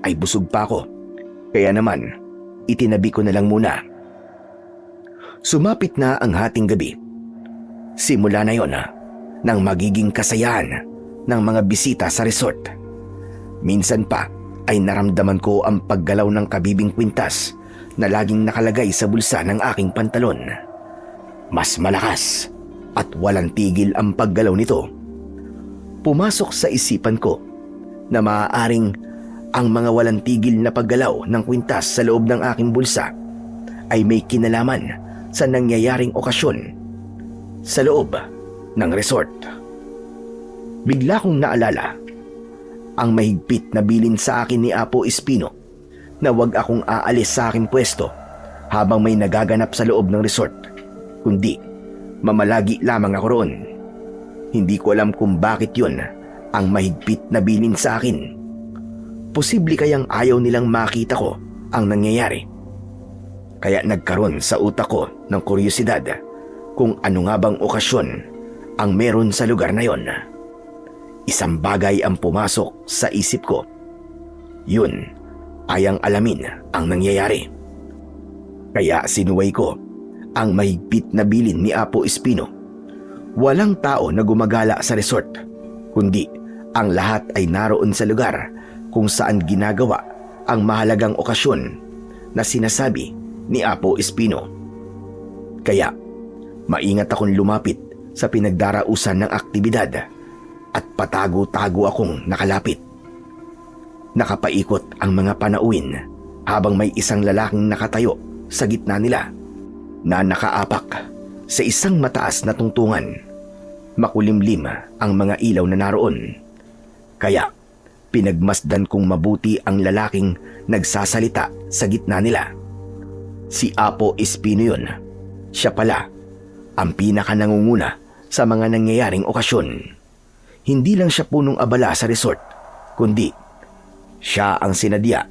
ay busog pa ako. Kaya naman, itinabi ko na lang muna. Sumapit na ang hating gabi. Simula na yon nang magiging kasayahan ng mga bisita sa resort. Minsan pa ay naramdaman ko ang paggalaw ng kabibing kwintas na laging nakalagay sa bulsa ng aking pantalon. Mas malakas at walang tigil ang paggalaw nito. Pumasok sa isipan ko na maaaring ang mga walang tigil na paggalaw ng kwintas sa loob ng aking bulsa ay may kinalaman sa nangyayaring okasyon sa loob ng resort. Bigla kong naalala ang mahigpit na bilin sa akin ni Apo Espino na wag akong aalis sa aking pwesto habang may nagaganap sa loob ng resort, kundi mamalagi lamang ako roon. Hindi ko alam kung bakit yun ang mahigpit na bilin sa akin. Posible kayang ayaw nilang makita ko ang nangyayari. Kaya nagkaroon sa utak ko ng kuryosidad kung ano nga bang okasyon ang meron sa lugar na yon. Isang bagay ang pumasok sa isip ko. Yun ay ang alamin ang nangyayari. Kaya sinuway ko ang mahigpit na bilin ni Apo Espino. Walang tao na gumagala sa resort, kundi ang lahat ay naroon sa lugar kung saan ginagawa ang mahalagang okasyon na sinasabi ni Apo Espino. Kaya maingat akong lumapit sa pinagdarausan ng aktibidad at patago-tago akong nakalapit. Nakapaikot ang mga panauin habang may isang lalaking nakatayo sa gitna nila na nakaapak sa isang mataas na tungtungan. Makulimlim ang mga ilaw na naroon. Kaya pinagmasdan kong mabuti ang lalaking nagsasalita sa gitna nila. Si Apo Espino yun. Siya pala ang pinakanangunguna sa mga nangyayaring okasyon. Hindi lang siya punong abala sa resort, kundi siya ang sinadya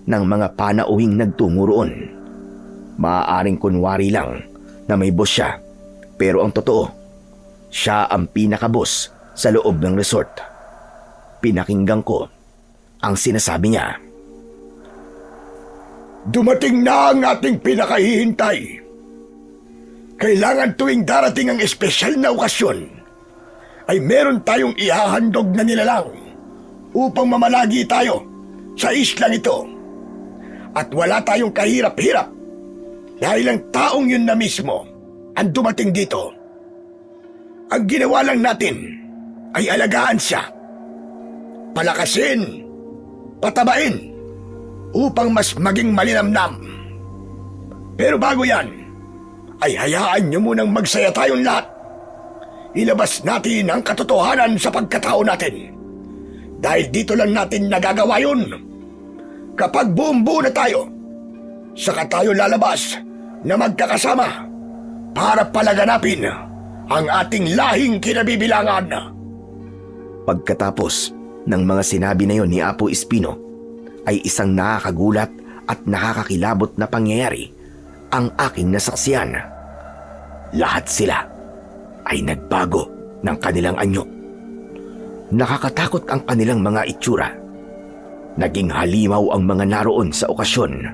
ng mga panauhing nagtungo roon. Maaaring kunwari lang na may boss siya, pero ang totoo, siya ang pinaka-boss sa loob ng resort. Pinakinggan ko ang sinasabi niya. Dumating na ang ating pinakahihintay. Kailangan tuwing darating ang espesyal na okasyon, ay meron tayong ihahandog na nilalang upang mamalagi tayo sa islang ito. At wala tayong kahirap-hirap dahil ang taong yun na mismo ang dumating dito. Ang ginawa lang natin ay alagaan siya, palakasin, patabain, upang mas maging malinamnam. Pero bago yan, ay hayaan niyo munang magsaya tayong lahat. Ilabas natin ang katotohanan sa pagkatao natin. Dahil dito lang natin nagagawa yun. Kapag buong-buo na tayo, saka tayo lalabas na magkakasama para palaganapin ang ating lahing kinabibilangan. Pagkatapos ng mga sinabi na yon ni Apo Espino, ay isang nakakagulat at nakakakilabot na pangyayari ang aking nasaksiyan. Lahat sila ay nagbago ng kanilang anyo. Nakakatakot ang kanilang mga itsura. Naging halimaw ang mga naroon sa okasyon.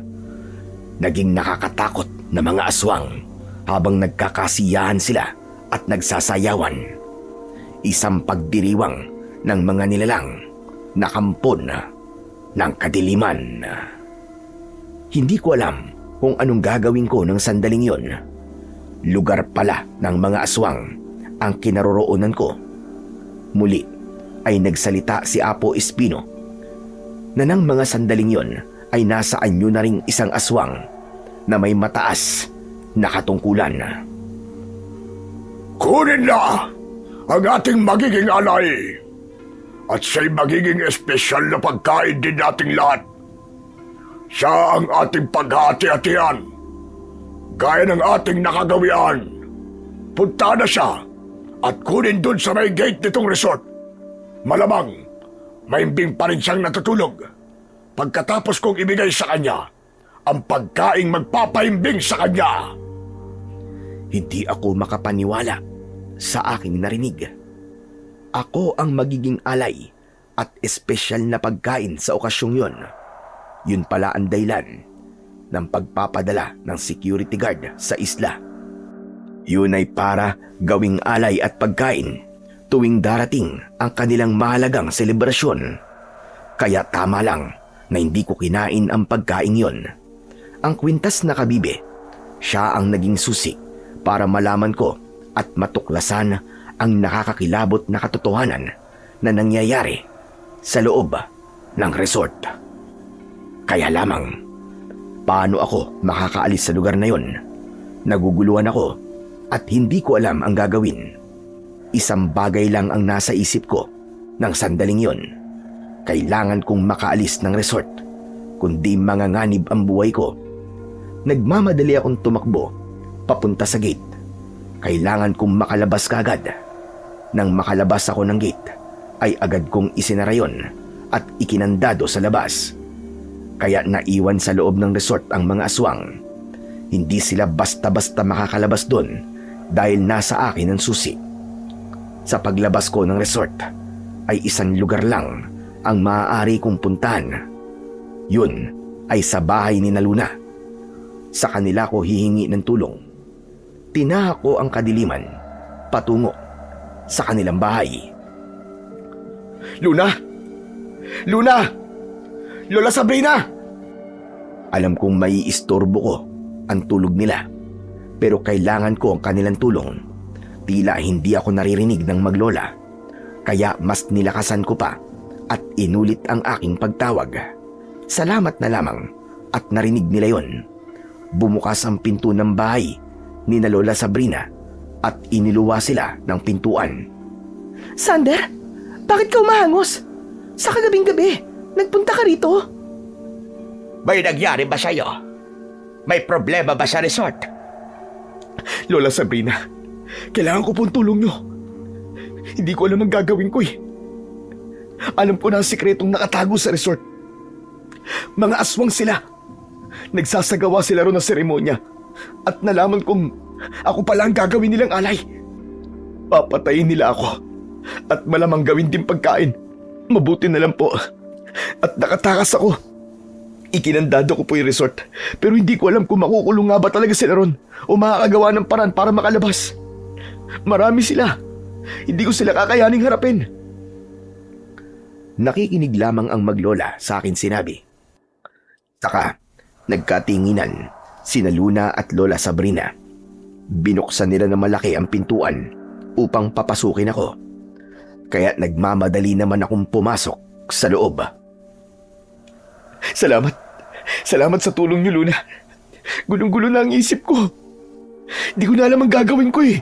Naging nakakatakot na mga aswang habang nagkakasiyahan sila at nagsasayawan. Isang pagdiriwang ng mga nilalang na kampon ng kadiliman. Hindi ko alam kung anong gagawin ko ng sandaling yon. Lugar pala ng mga aswang ang kinaroroonan ko. Muli ay nagsalita si Apo Espino na ng mga sandaling yon ay nasa anyo na ring isang aswang na may mataas na katungkulan. Kunin na ang ating magiging alay at siya'y magiging espesyal na pagkain din nating lahat. Siya ang ating paghati-hatian, gaya ng ating nakagawian. Punta na siya at kunin dun sa may gate nitong resort. Malamang, maimbing pa rin siyang natutulog. Pagkatapos kong ibigay sa kanya ang pagkaing magpapaimbing sa kanya. Hindi ako makapaniwala sa aking narinig. Ako ang magiging alay at espesyal na pagkain sa okasyong yon. Yun pala ang dahilan ng pagpapadala ng security guard sa isla. Yun ay para gawing alay at pagkain tuwing darating ang kanilang mahalagang selebrasyon. Kaya tama lang na hindi ko kinain ang pagkain yon. Ang kwintas na kabibe, siya ang naging susi para malaman ko at matuklasan ang nakakakilabot na katotohanan na nangyayari sa loob ng resort. Kaya lamang, paano ako makakaalis sa lugar na yon? Naguguluhan ako at hindi ko alam ang gagawin. Isang bagay lang ang nasa isip ko ng sandaling yon. Kailangan kong makaalis ng resort, kundi manganganib ang buhay ko. Nagmamadali akong tumakbo papunta sa gate. Kailangan kong makalabas kaagad. Nang makalabas ako ng gate, ay agad kong isinara yon at ikinandado sa labas. Kaya naiwan sa loob ng resort ang mga aswang. Hindi sila basta-basta makakalabas doon dahil nasa akin ang susi. Sa paglabas ko ng resort, ay isang lugar lang ang maaari kong puntahan. Yun ay sa bahay ni Luna. Sa kanila ko hihingi ng tulong. Tinahak ko ang kadiliman patungo sa kanilang bahay. Luna! Luna! Lola Sabrina! Alam kong maiistorbo ko ang tulog nila, pero kailangan ko ang kanilang tulong. Tila hindi ako naririnig ng maglola, kaya mas nilakasan ko pa at inulit ang aking pagtawag. Salamat na lamang at narinig nila yon. Bumukas ang pinto ng bahay ni na Lola Sabrina at iniluwa sila ng pintuan. Sander, bakit ka umahangos? Sa kagabing gabi, nagpunta ka rito? May nangyari ba sa'yo? May problema ba sa resort? Lola Sabrina, kailangan ko pong tulong nyo. Hindi ko alam ang gagawin ko eh. Alam ko na ang sikretong nakatago sa resort. Mga aswang sila. Nagsasagawa sila ron ng seremonya at nalaman kong ako pala ang gagawin nilang alay. Papatayin nila ako at malamang gawin din pagkain. Mabuti na lang po at nakatakas ako. Ikinandado ko po yung resort pero hindi ko alam kung makukulong nga ba talaga sila ron o makakagawa ng paraan para makalabas. Marami sila. Hindi ko sila kakayaning harapin. Nakikinig lamang ang maglola sa akin sinabi. Saka, nagkatinginan sina Luna at Lola Sabrina. Binuksan nila na malaki ang pintuan upang papasukin ako. Kaya nagmamadali naman akong pumasok sa loob. Salamat. Salamat sa tulong niyo, Luna. Gulong-gulo na ang isip ko. Hindi ko na alam ang gagawin ko eh.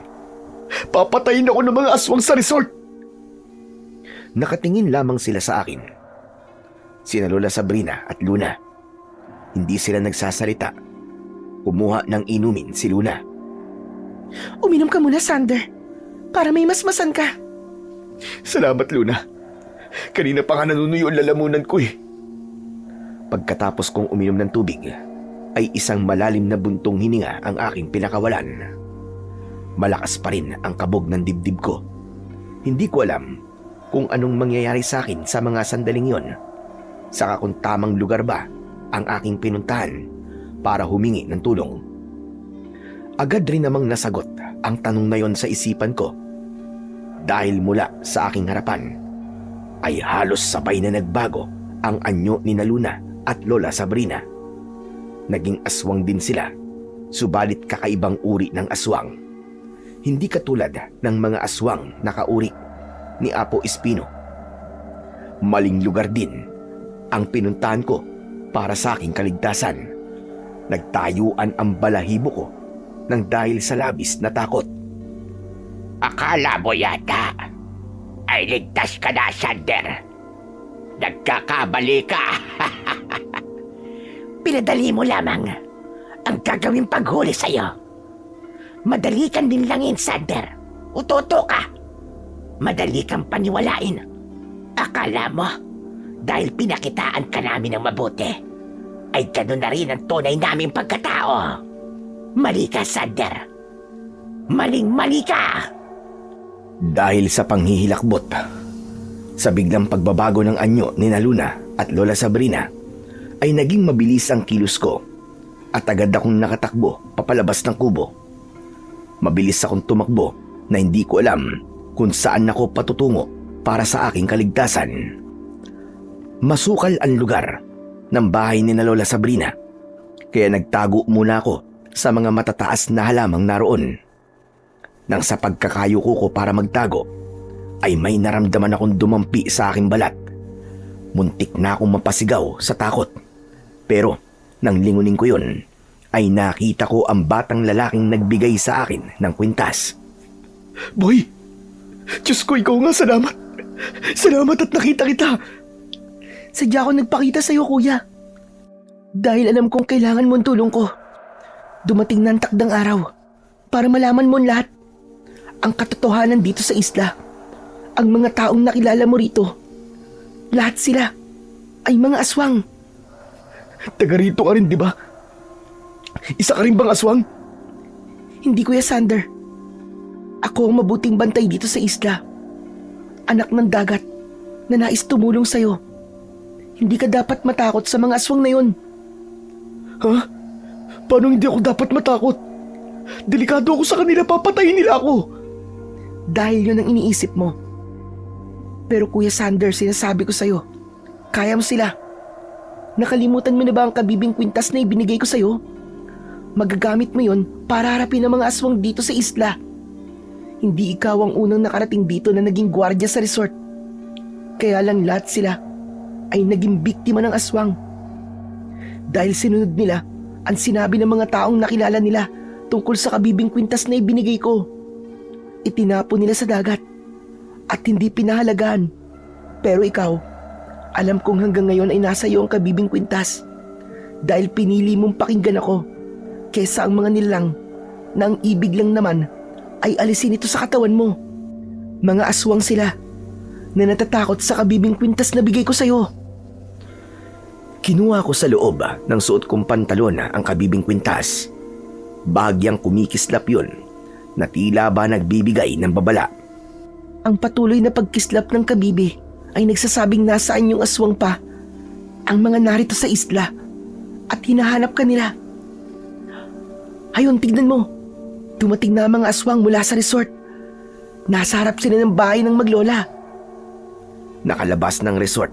Papatayin ako ng mga aswang sa resort. Nakatingin lamang sila sa akin. Sina Lola Sabrina at Luna. Hindi sila nagsasalita. Kumuha ng inumin si Luna. Uminom ka muna, Sander, para may masmasan ka. Salamat, Luna. Kanina pa nga nanunuyo ang lalamunan ko eh. Pagkatapos kong uminom ng tubig, ay isang malalim na buntong hininga ang aking pinakawalan. Malakas pa rin ang kabog ng dibdib ko. Hindi ko alam kung anong mangyayari sa akin sa mga sandaling yon. Saka kung tamang lugar ba ang aking pinuntahan para humingi ng tulong. Agad rin namang nasagot ang tanong na yon sa isipan ko. Dahil mula sa aking harapan ay halos sabay na nagbago ang anyo ni Luna at Lola Sabrina. Naging aswang din sila, subalit kakaibang uri ng aswang. Hindi katulad ng mga aswang na kauri ni Apo Espino. Maling lugar din ang pinuntahan ko para sa aking kaligtasan. Nagtayuan ang balahibo ko nang dahil sa labis na takot. Akala mo yata ay ligtas ka na, Sander. Nagkakamali ka. Pinadali mo lamang ang gagawing paghuli sa'yo. Madali kang dinlangin, Sander. Utoto ka. Madali kang paniwalain. Akala mo, dahil pinakitaan ka namin ng mabuti, ay gano'n na rin ang tunay naming pagkatao. Mali ka, Sander. Maling-mali ka. Dahil sa panghihilakbot, sa biglang pagbabago ng anyo ni Luna at Lola Sabrina, ay naging mabilis ang kilos ko at agad akong nakatakbo papalabas ng kubo. Mabilis akong tumakbo na hindi ko alam kung saan ako patutungo para sa aking kaligtasan. Masukal ang lugar ng bahay ni Lola Sabrina, kaya nagtago muna ako sa mga matataas na halamang naroon. Nang sa pagkakayuko ko para magtago, ay may naramdaman akong dumampi sa aking balat. Muntik na akong mapasigaw sa takot. Pero nang lingunin ko yun, ay nakita ko ang batang lalaking nagbigay sa akin ng kwintas. Boy! Diyos ko, ikaw nga, salamat! Salamat at nakita kita! Sadya ako nagpakita sa'yo, kuya. Dahil alam kong kailangan mo ang tulong ko. Dumating na ang takdang araw para malaman mo lahat. Ang katotohanan dito sa isla. Ang mga taong nakilala mo rito. Lahat sila ay mga aswang. Taga rito ka rin, di ba? Isa ka rin bang aswang? Hindi, Kuya Sander. Ako ang mabuting bantay dito sa isla. Anak ng dagat na nais tumulong sa'yo. Hindi ka dapat matakot sa mga aswang na yun. Ha? Paano hindi ako dapat matakot? Delikado ako sa kanila, papatayin nila ako. Dahil yun ang iniisip mo. Pero Kuya Sander, sinasabi ko sa'yo, kaya mo sila. Nakalimutan mo na ba ang kabibing kwintas na ibinigay ko sa'yo? Magagamit mo yun para harapin ang mga aswang dito sa isla. Hindi ikaw ang unang nakarating dito na naging gwardiya sa resort. Kaya lang lahat sila ay naging biktima ng aswang. Dahil sinunod nila ang sinabi ng mga taong nakilala nila tungkol sa kabibing kwintas na ibinigay ko. Itinapon nila sa dagat at hindi pinahalagaan. Pero ikaw, alam kong hanggang ngayon ay nasa iyo ang kabibing kwintas dahil pinili mong pakinggan ako kesa ang mga nilalang na ang ibig lang naman ay alisin ito sa katawan mo. Mga aswang sila na natatakot sa kabibing kwintas na bigay ko sa'yo. Kinuha ko sa loob ng suot kong pantalon ang kabibing kwintas. Bahagyang kumikislap yun na tila ba nagbibigay ng babala. Ang patuloy na pagkislap ng kabibi ay nagsasabing nasaan yung aswang pa ang mga narito sa isla at hinahanap ka nila. Ayun, tignan mo. Dumating na ang mga aswang mula sa resort. Nasa harap sila ng bahay ng maglola. Nakalabas ng resort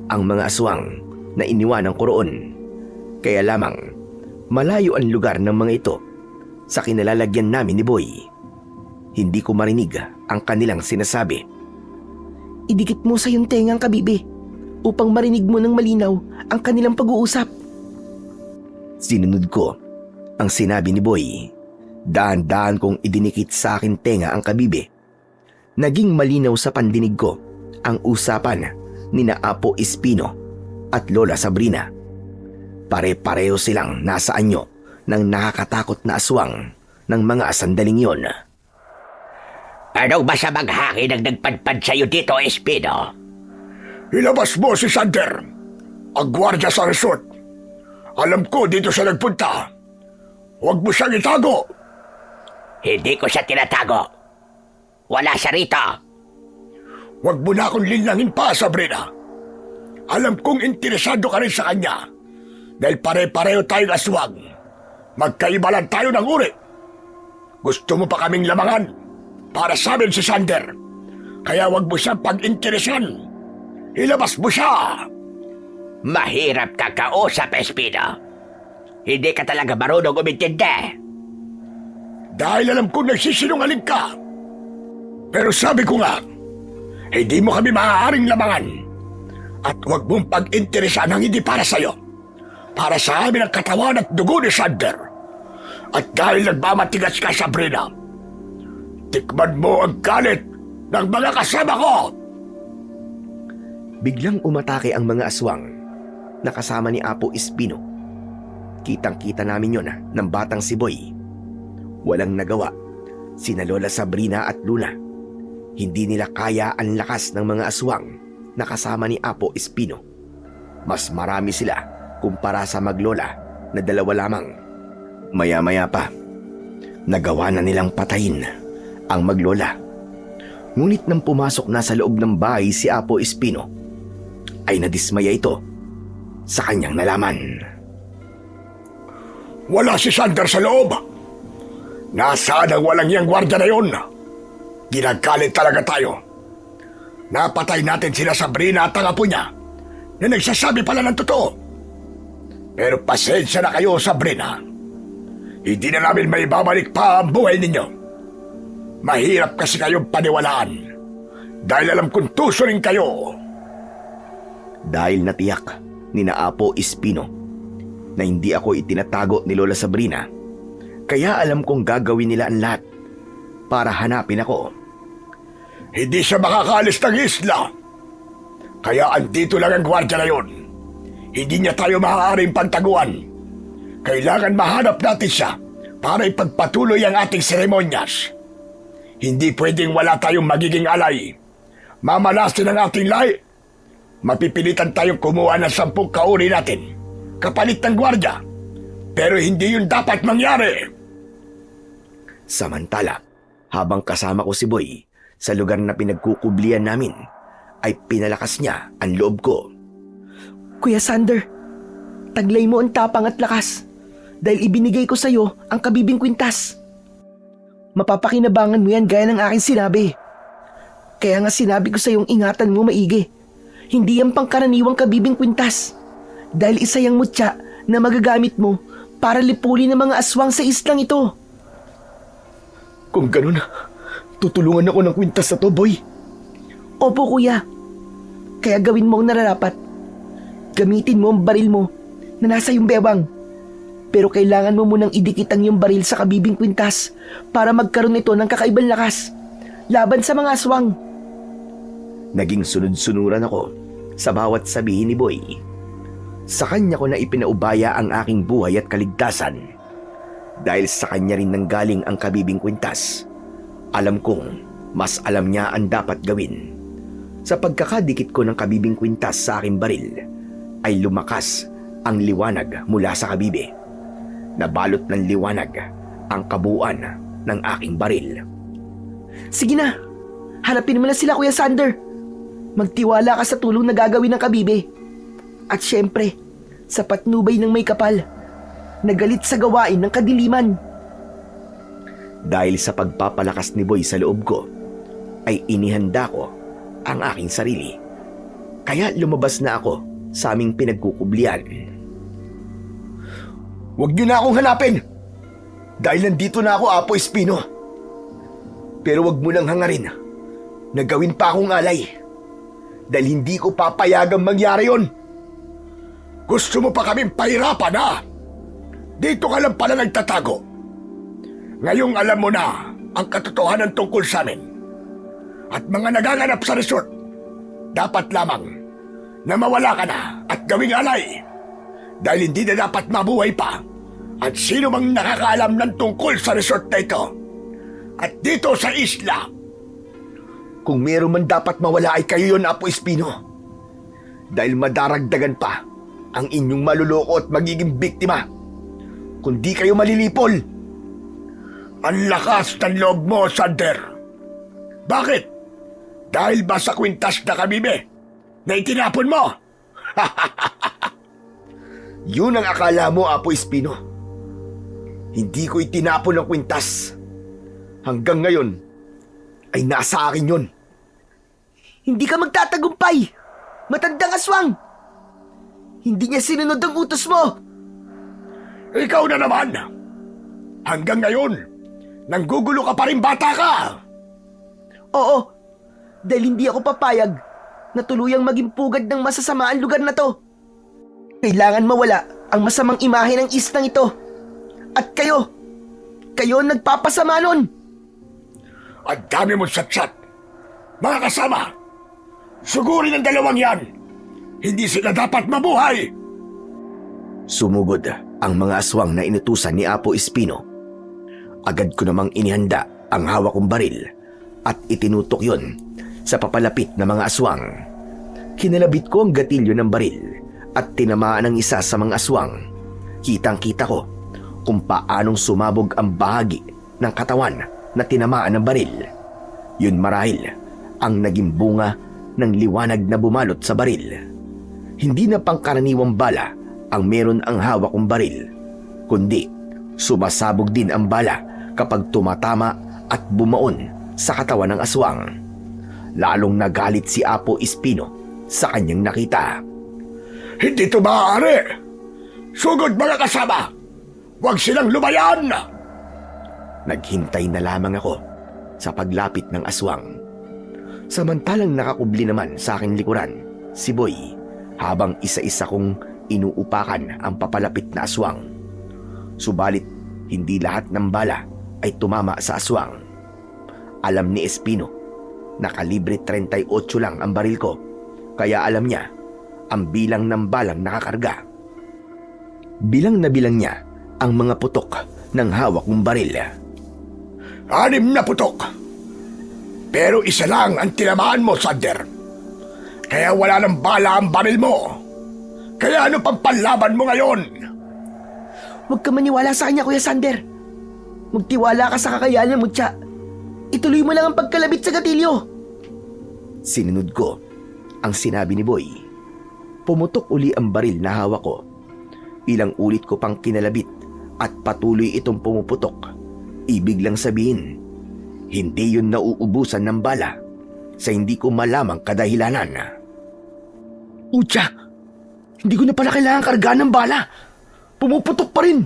ang mga aswang na iniwanang ko roon. Kaya lamang malayo ang lugar ng mga ito sa kinalalagyan namin ni Boy. Hindi ko marinig ang kanilang sinasabi. Idikit mo sa iyong tenga ang kabibi upang marinig mo ng malinaw ang kanilang pag-uusap. Sinunod ko ang sinabi ni Boy. Dahan-dahan kong idinikit sa akin tenga ang kabibi. Naging malinaw sa pandinig ko ang usapan ni na Apo Espino at Lola Sabrina. Pare-pareho silang nasa anyo ng nakakatakot na aswang ng mga sandaling yon. Anong masamang hangin ang nagpadpad sa'yo dito, Espino? Ilabas mo si Sander, ang gwardiya sa resort. Alam ko dito siya nagpunta. Huwag mo siyang itago. Hindi ko siya tinatago. Wala siya rito. Huwag mo na akong linlangin pa, Sabrina. Alam kong interesado ka rin sa kanya. Dahil pare-pareho tayong aswang. Magkaiba lang tayo ng uri. Gusto mo pa kaming lamangan para sa amin si Sander. Kaya huwag mo siyang pag-interesan. Ilabas mo siya. Mahirap ka kausap, Espino. Hindi ka talaga marunong umintindi. Dahil alam kong nagsisinungaling ka. Pero sabi ko nga, hindi mo kami maaaring lamangan. At huwag mong pag-interesan ang hindi para sa'yo. Para sa amin ang katawan at dugo ni Sander. At dahil nagmamatigas ka, Sabrina, tikman mo ang galit ng mga kasama ko. Biglang umatake ang mga aswang na kasama ni Apo Espino. Kitang-kita namin yon ng batang si Boy. Walang nagawa sina Lola Sabrina at Luna. Hindi nila kaya ang lakas ng mga aswang na kasama ni Apo Espino. Mas marami sila kumpara sa maglola na 2 lamang. Maya-maya pa, nagawa na nilang patayin ang maglola. Ngunit nang pumasok na sa loob ng bahay si Apo Espino, ay nadismaya ito sa kanyang nalaman. Wala si Sander sa loob. Nasaan ang walang iyang gwardiya na yun? Ginagalit talaga tayo. Napatay natin sila Sabrina at ang apo niya na nagsasabi pala ng totoo. Pero pasensya na kayo, Sabrina. Hindi na namin may babalik pa ang buhay ninyo. Mahirap kasi kayong paniwalaan dahil alam kong tuso rin kayo. Dahil natiyak ni na Apo Espino na hindi ako itinatago ni Lola Sabrina, kaya alam kong gagawin nila ang lahat para hanapin ako. Hindi siya makakaalis ng isla. Kaya andito lang ang gwardiya na yun. Hindi niya tayo maaaring pagtaguan. Kailangan mahanap natin siya para ipagpatuloy ang ating seremonyas. Hindi pwedeng wala tayong magiging alay. Mamalasin ang ating lahi. Mapipilitan tayong kumuha ng 10 kauri natin kapalit ng gwardiya. Pero hindi yun dapat mangyari. Samantala, habang kasama ko si Boy sa lugar na pinagkukublian namin, ay pinalakas niya ang loob ko. Kuya Sander, taglay mo ang tapang at lakas dahil ibinigay ko sa'yo ang kabibing kwintas. Mapapakinabangan mo yan gaya ng aking sinabi. Kaya nga sinabi ko sa'yong ingatan mo maigi. Hindi yan pangkaraniwang kabibing kwintas. Dahil isa yung mutya na magagamit mo para lipulin ng mga aswang sa islang ito. Kung ganun, tutulungan ako ng kwintas na to, boy. Opo kuya. Kaya gawin mo ang nararapat. Gamitin mo ang baril mo na nasa iyong bewang. Pero kailangan mo munang idikit ang iyong baril sa kabibing kwintas para magkaroon ito ng kakaibang lakas laban sa mga aswang. Naging sunod-sunuran ako sa bawat sabihin ni Boy. Sa kanya ko na ipinaubaya ang aking buhay at kaligtasan. Dahil sa kanya rin nanggaling ang kabibing kwintas. Alam kong mas alam niya ang dapat gawin. Sa pagkakadikit ko ng kabibing kwintas sa aking baril, ay lumakas ang liwanag mula sa kabibe. Nabalot ng liwanag ang kabuuan ng aking baril. Sige na, hanapin mo na sila Kuya Sander. Magtiwala ka sa tulong na gagawin ng kabibe. At syempre, sa patnubay ng may kapal, nagalit sa gawain ng kadiliman. Dahil sa pagpapalakas ni Boy sa loob ko, ay inihanda ko ang aking sarili. Kaya lumabas na ako sa aming pinagkukublian. Huwag niyo na akong hanapin! Dahil nandito na ako, Apo Espino. Pero huwag mo nang hangarin na gawin pa akong alay. Dahil hindi ko papayagang mangyari yon. Gusto mo pa kaming pahirapan, ha? Dito ka lang pala nagtatago. Ngayong alam mo na ang katotohanan tungkol sa amin. At mga naganganap sa resort, dapat lamang na mawala ka na at gawing alay. Dahil hindi na dapat mabuhay pa at sino mang nakakaalam ng tungkol sa resort na ito. At dito sa isla. Kung meron man dapat mawala ay kayo yun, Apo Espino. Dahil madaragdagan pa ang inyong maluloko at magiging biktima kung di kayo malilipol. Ang lakas ng loob mo, Sander. Bakit? Dahil ba sa kwintas na kabibe na itinapon mo? Yun ang akala mo, Apo Espino. Hindi ko itinapon ang kwintas. Hanggang ngayon, ay nasa akin yun. Hindi ka magtatagumpay! Matandang aswang! Hindi niya sinunod ang utos mo! Ikaw na naman! Hanggang ngayon, nanggugulo ka pa rin, bata ka! Oo, dahil hindi ako papayag na tuluyang maging pugad ng masasama ang lugar na to. Kailangan mawala ang masamang imahe ng islang ito. At kayo ang nagpapasama nun. Ang dami mong satsat. Mga kasama, sugurin ang dalawang yan. Hindi sila dapat mabuhay. Sumugod ang mga aswang na inutusan ni Apo Espino. Agad ko namang inihanda ang hawak kong baril at itinutok yon sa papalapit na mga aswang. Kinalabit ko ang gatilyo ng baril at tinamaan ang isa sa mga aswang. Kitang-kita ko kung paanong sumabog ang bahagi ng katawan na tinamaan ng baril. Yun marahil ang naging bunga ng liwanag na bumalot sa baril. Hindi na pangkaraniwang bala ang meron ang hawak kong baril, kundi sumasabog din ang bala kapag tumatama at bumaon sa katawan ng aswang. Lalong nagalit si Apo Espino sa kanyang nakita. Hindi ito maaari! Sugod, mga kasama! Huwag silang lumayan! Naghintay na lamang ako sa paglapit ng aswang. Samantalang nakakubli naman sa aking likuran si Boy habang isa-isa kong inuupakan ang papalapit na aswang. Subalit hindi lahat ng bala ay tumama sa aswang. Alam ni Espino na kalibre 38 lang ang baril ko, kaya alam niya ang bilang ng balang nakakarga. Bilang na bilang niya ang mga putok ng hawak kong baril. 6 na putok. Pero isa lang ang tinamaan mo, Sander. Kaya wala ng bala ang baril mo. Kaya ano pang panlaban mo ngayon? Huwag ka maniwala sa kanya, Kuya Sander. Magtiwala ka sa kakayanan mo, Tsa. Ituloy mo lang ang pagkalabit sa gatilyo. Sinunod ko ang sinabi ni Boy. Pumutok uli ang baril na hawak ko. Ilang ulit ko pang kinalabit at patuloy itong pumuputok. Ibig lang sabihin, hindi yun nauubusan ng bala sa hindi ko malamang kadahilanan. Utya! Hindi ko na pala kailangan kargaan ng bala. Pumuputok pa rin.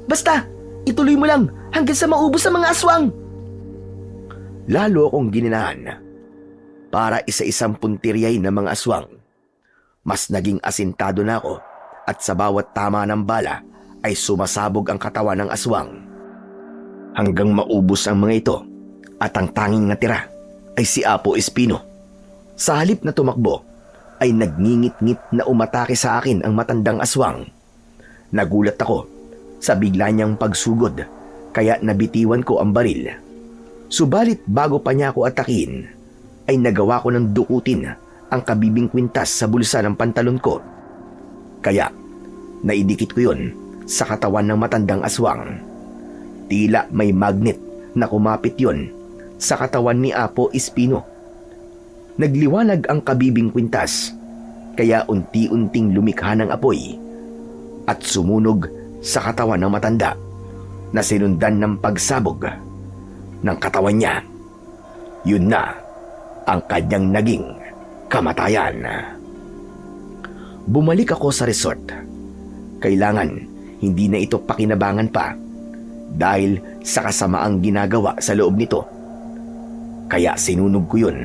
Basta, ituloy mo lang hanggang sa maubos ang mga aswang. Lalo akong gininahan para isa-isang puntiryay ng mga aswang. Mas naging asintado na ako at sa bawat tama ng bala ay sumasabog ang katawan ng aswang. Hanggang maubos ang mga ito at ang tanging natira ay si Apo Espino. Sa halip na tumakbo ay nagngingit-ngit na umatake sa akin ang matandang aswang. Nagulat ako sa bigla niyang pagsugod kaya nabitiwan ko ang baril. Subalit bago pa niya ako atakin ay nagawa ko ng dukutin ang kabibing kwintas sa bulsa ng pantalon ko. Kaya naidikit ko yun sa katawan ng matandang aswang. Tila may magnet na kumapit yon sa katawan ni Apo Espino. Nagliwanag ang kabibing kwintas kaya unti-unting lumikha ng apoy at sumunog sa katawan ng matanda na sinundan ng pagsabog ng katawan niya. Yun na ang kanyang naging kamatayan. Bumalik ako sa resort. Kailangan hindi na ito pakinabangan pa dahil sa kasamaang ginagawa sa loob nito. Kaya sinunog ko yun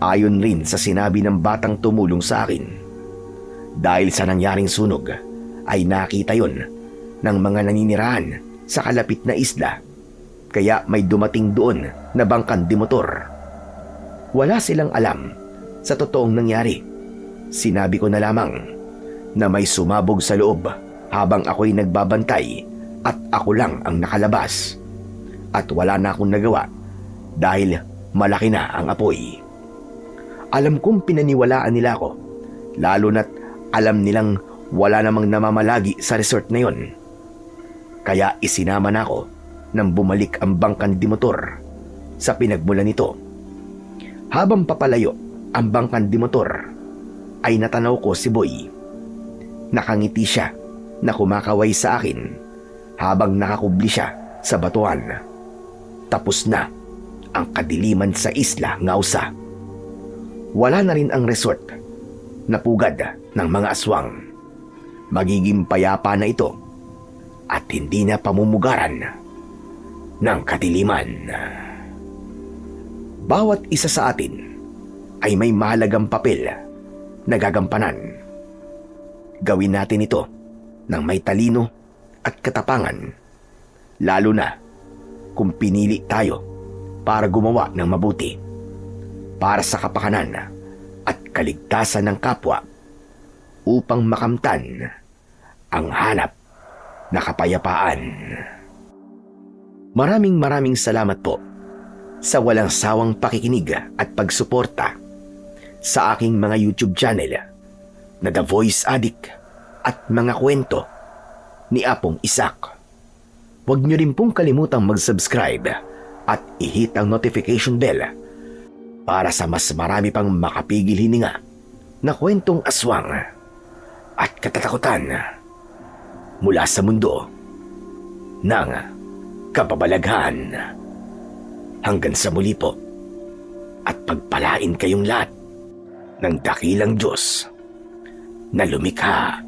ayon rin sa sinabi ng batang tumulong sa akin. Dahil sa nangyaring sunog ay nakita yon ng mga naninirahan sa kalapit na isla. Kaya may dumating doon na bangkang dimotor. Wala silang alam sa totoong nangyari. Sinabi ko na lamang na may sumabog sa loob habang ako'y nagbabantay at ako lang ang nakalabas. At wala na akong nagawa dahil malaki na ang apoy. Alam kong pinaniwalaan nila ako, lalo na't alam nilang wala namang namamalagi sa resort na yon. Kaya isinama na ako nang bumalik ang bangkang dimotor sa pinagmulan nito. Habang papalayo ang bangkang dimotor, ay natanaw ko si Boy. Nakangiti siya na kumakaway sa akin habang nakakubli siya sa batuan. Tapos na ang kadiliman sa isla Ngausa. Wala na rin ang resort na pugad ng mga aswang. Magiging payapa na ito at hindi na pamumugaran ng kadiliman. Bawat isa sa atin ay may mahalagang papel na gagampanan. Gawin natin ito ng may talino at katapangan, lalo na kung pinili tayo para gumawa ng mabuti para sa kapakanan at kaligtasan ng kapwa upang makamtan ang hanap na kapayapaan. Maraming salamat po sa walang sawang pakikinig at pagsuporta sa aking mga YouTube channel na The Voice Addict at mga kwento ni Apong Isak. Huwag niyo rin pong kalimutang mag-subscribe at i-hit ang notification bell para sa mas marami pang makapigil hininga na kwentong aswang at katatakutan mula sa mundo ng kababalaghan. Hanggang sa muli po at pagpalain kayong lahat ng dakilang Diyos na lumikha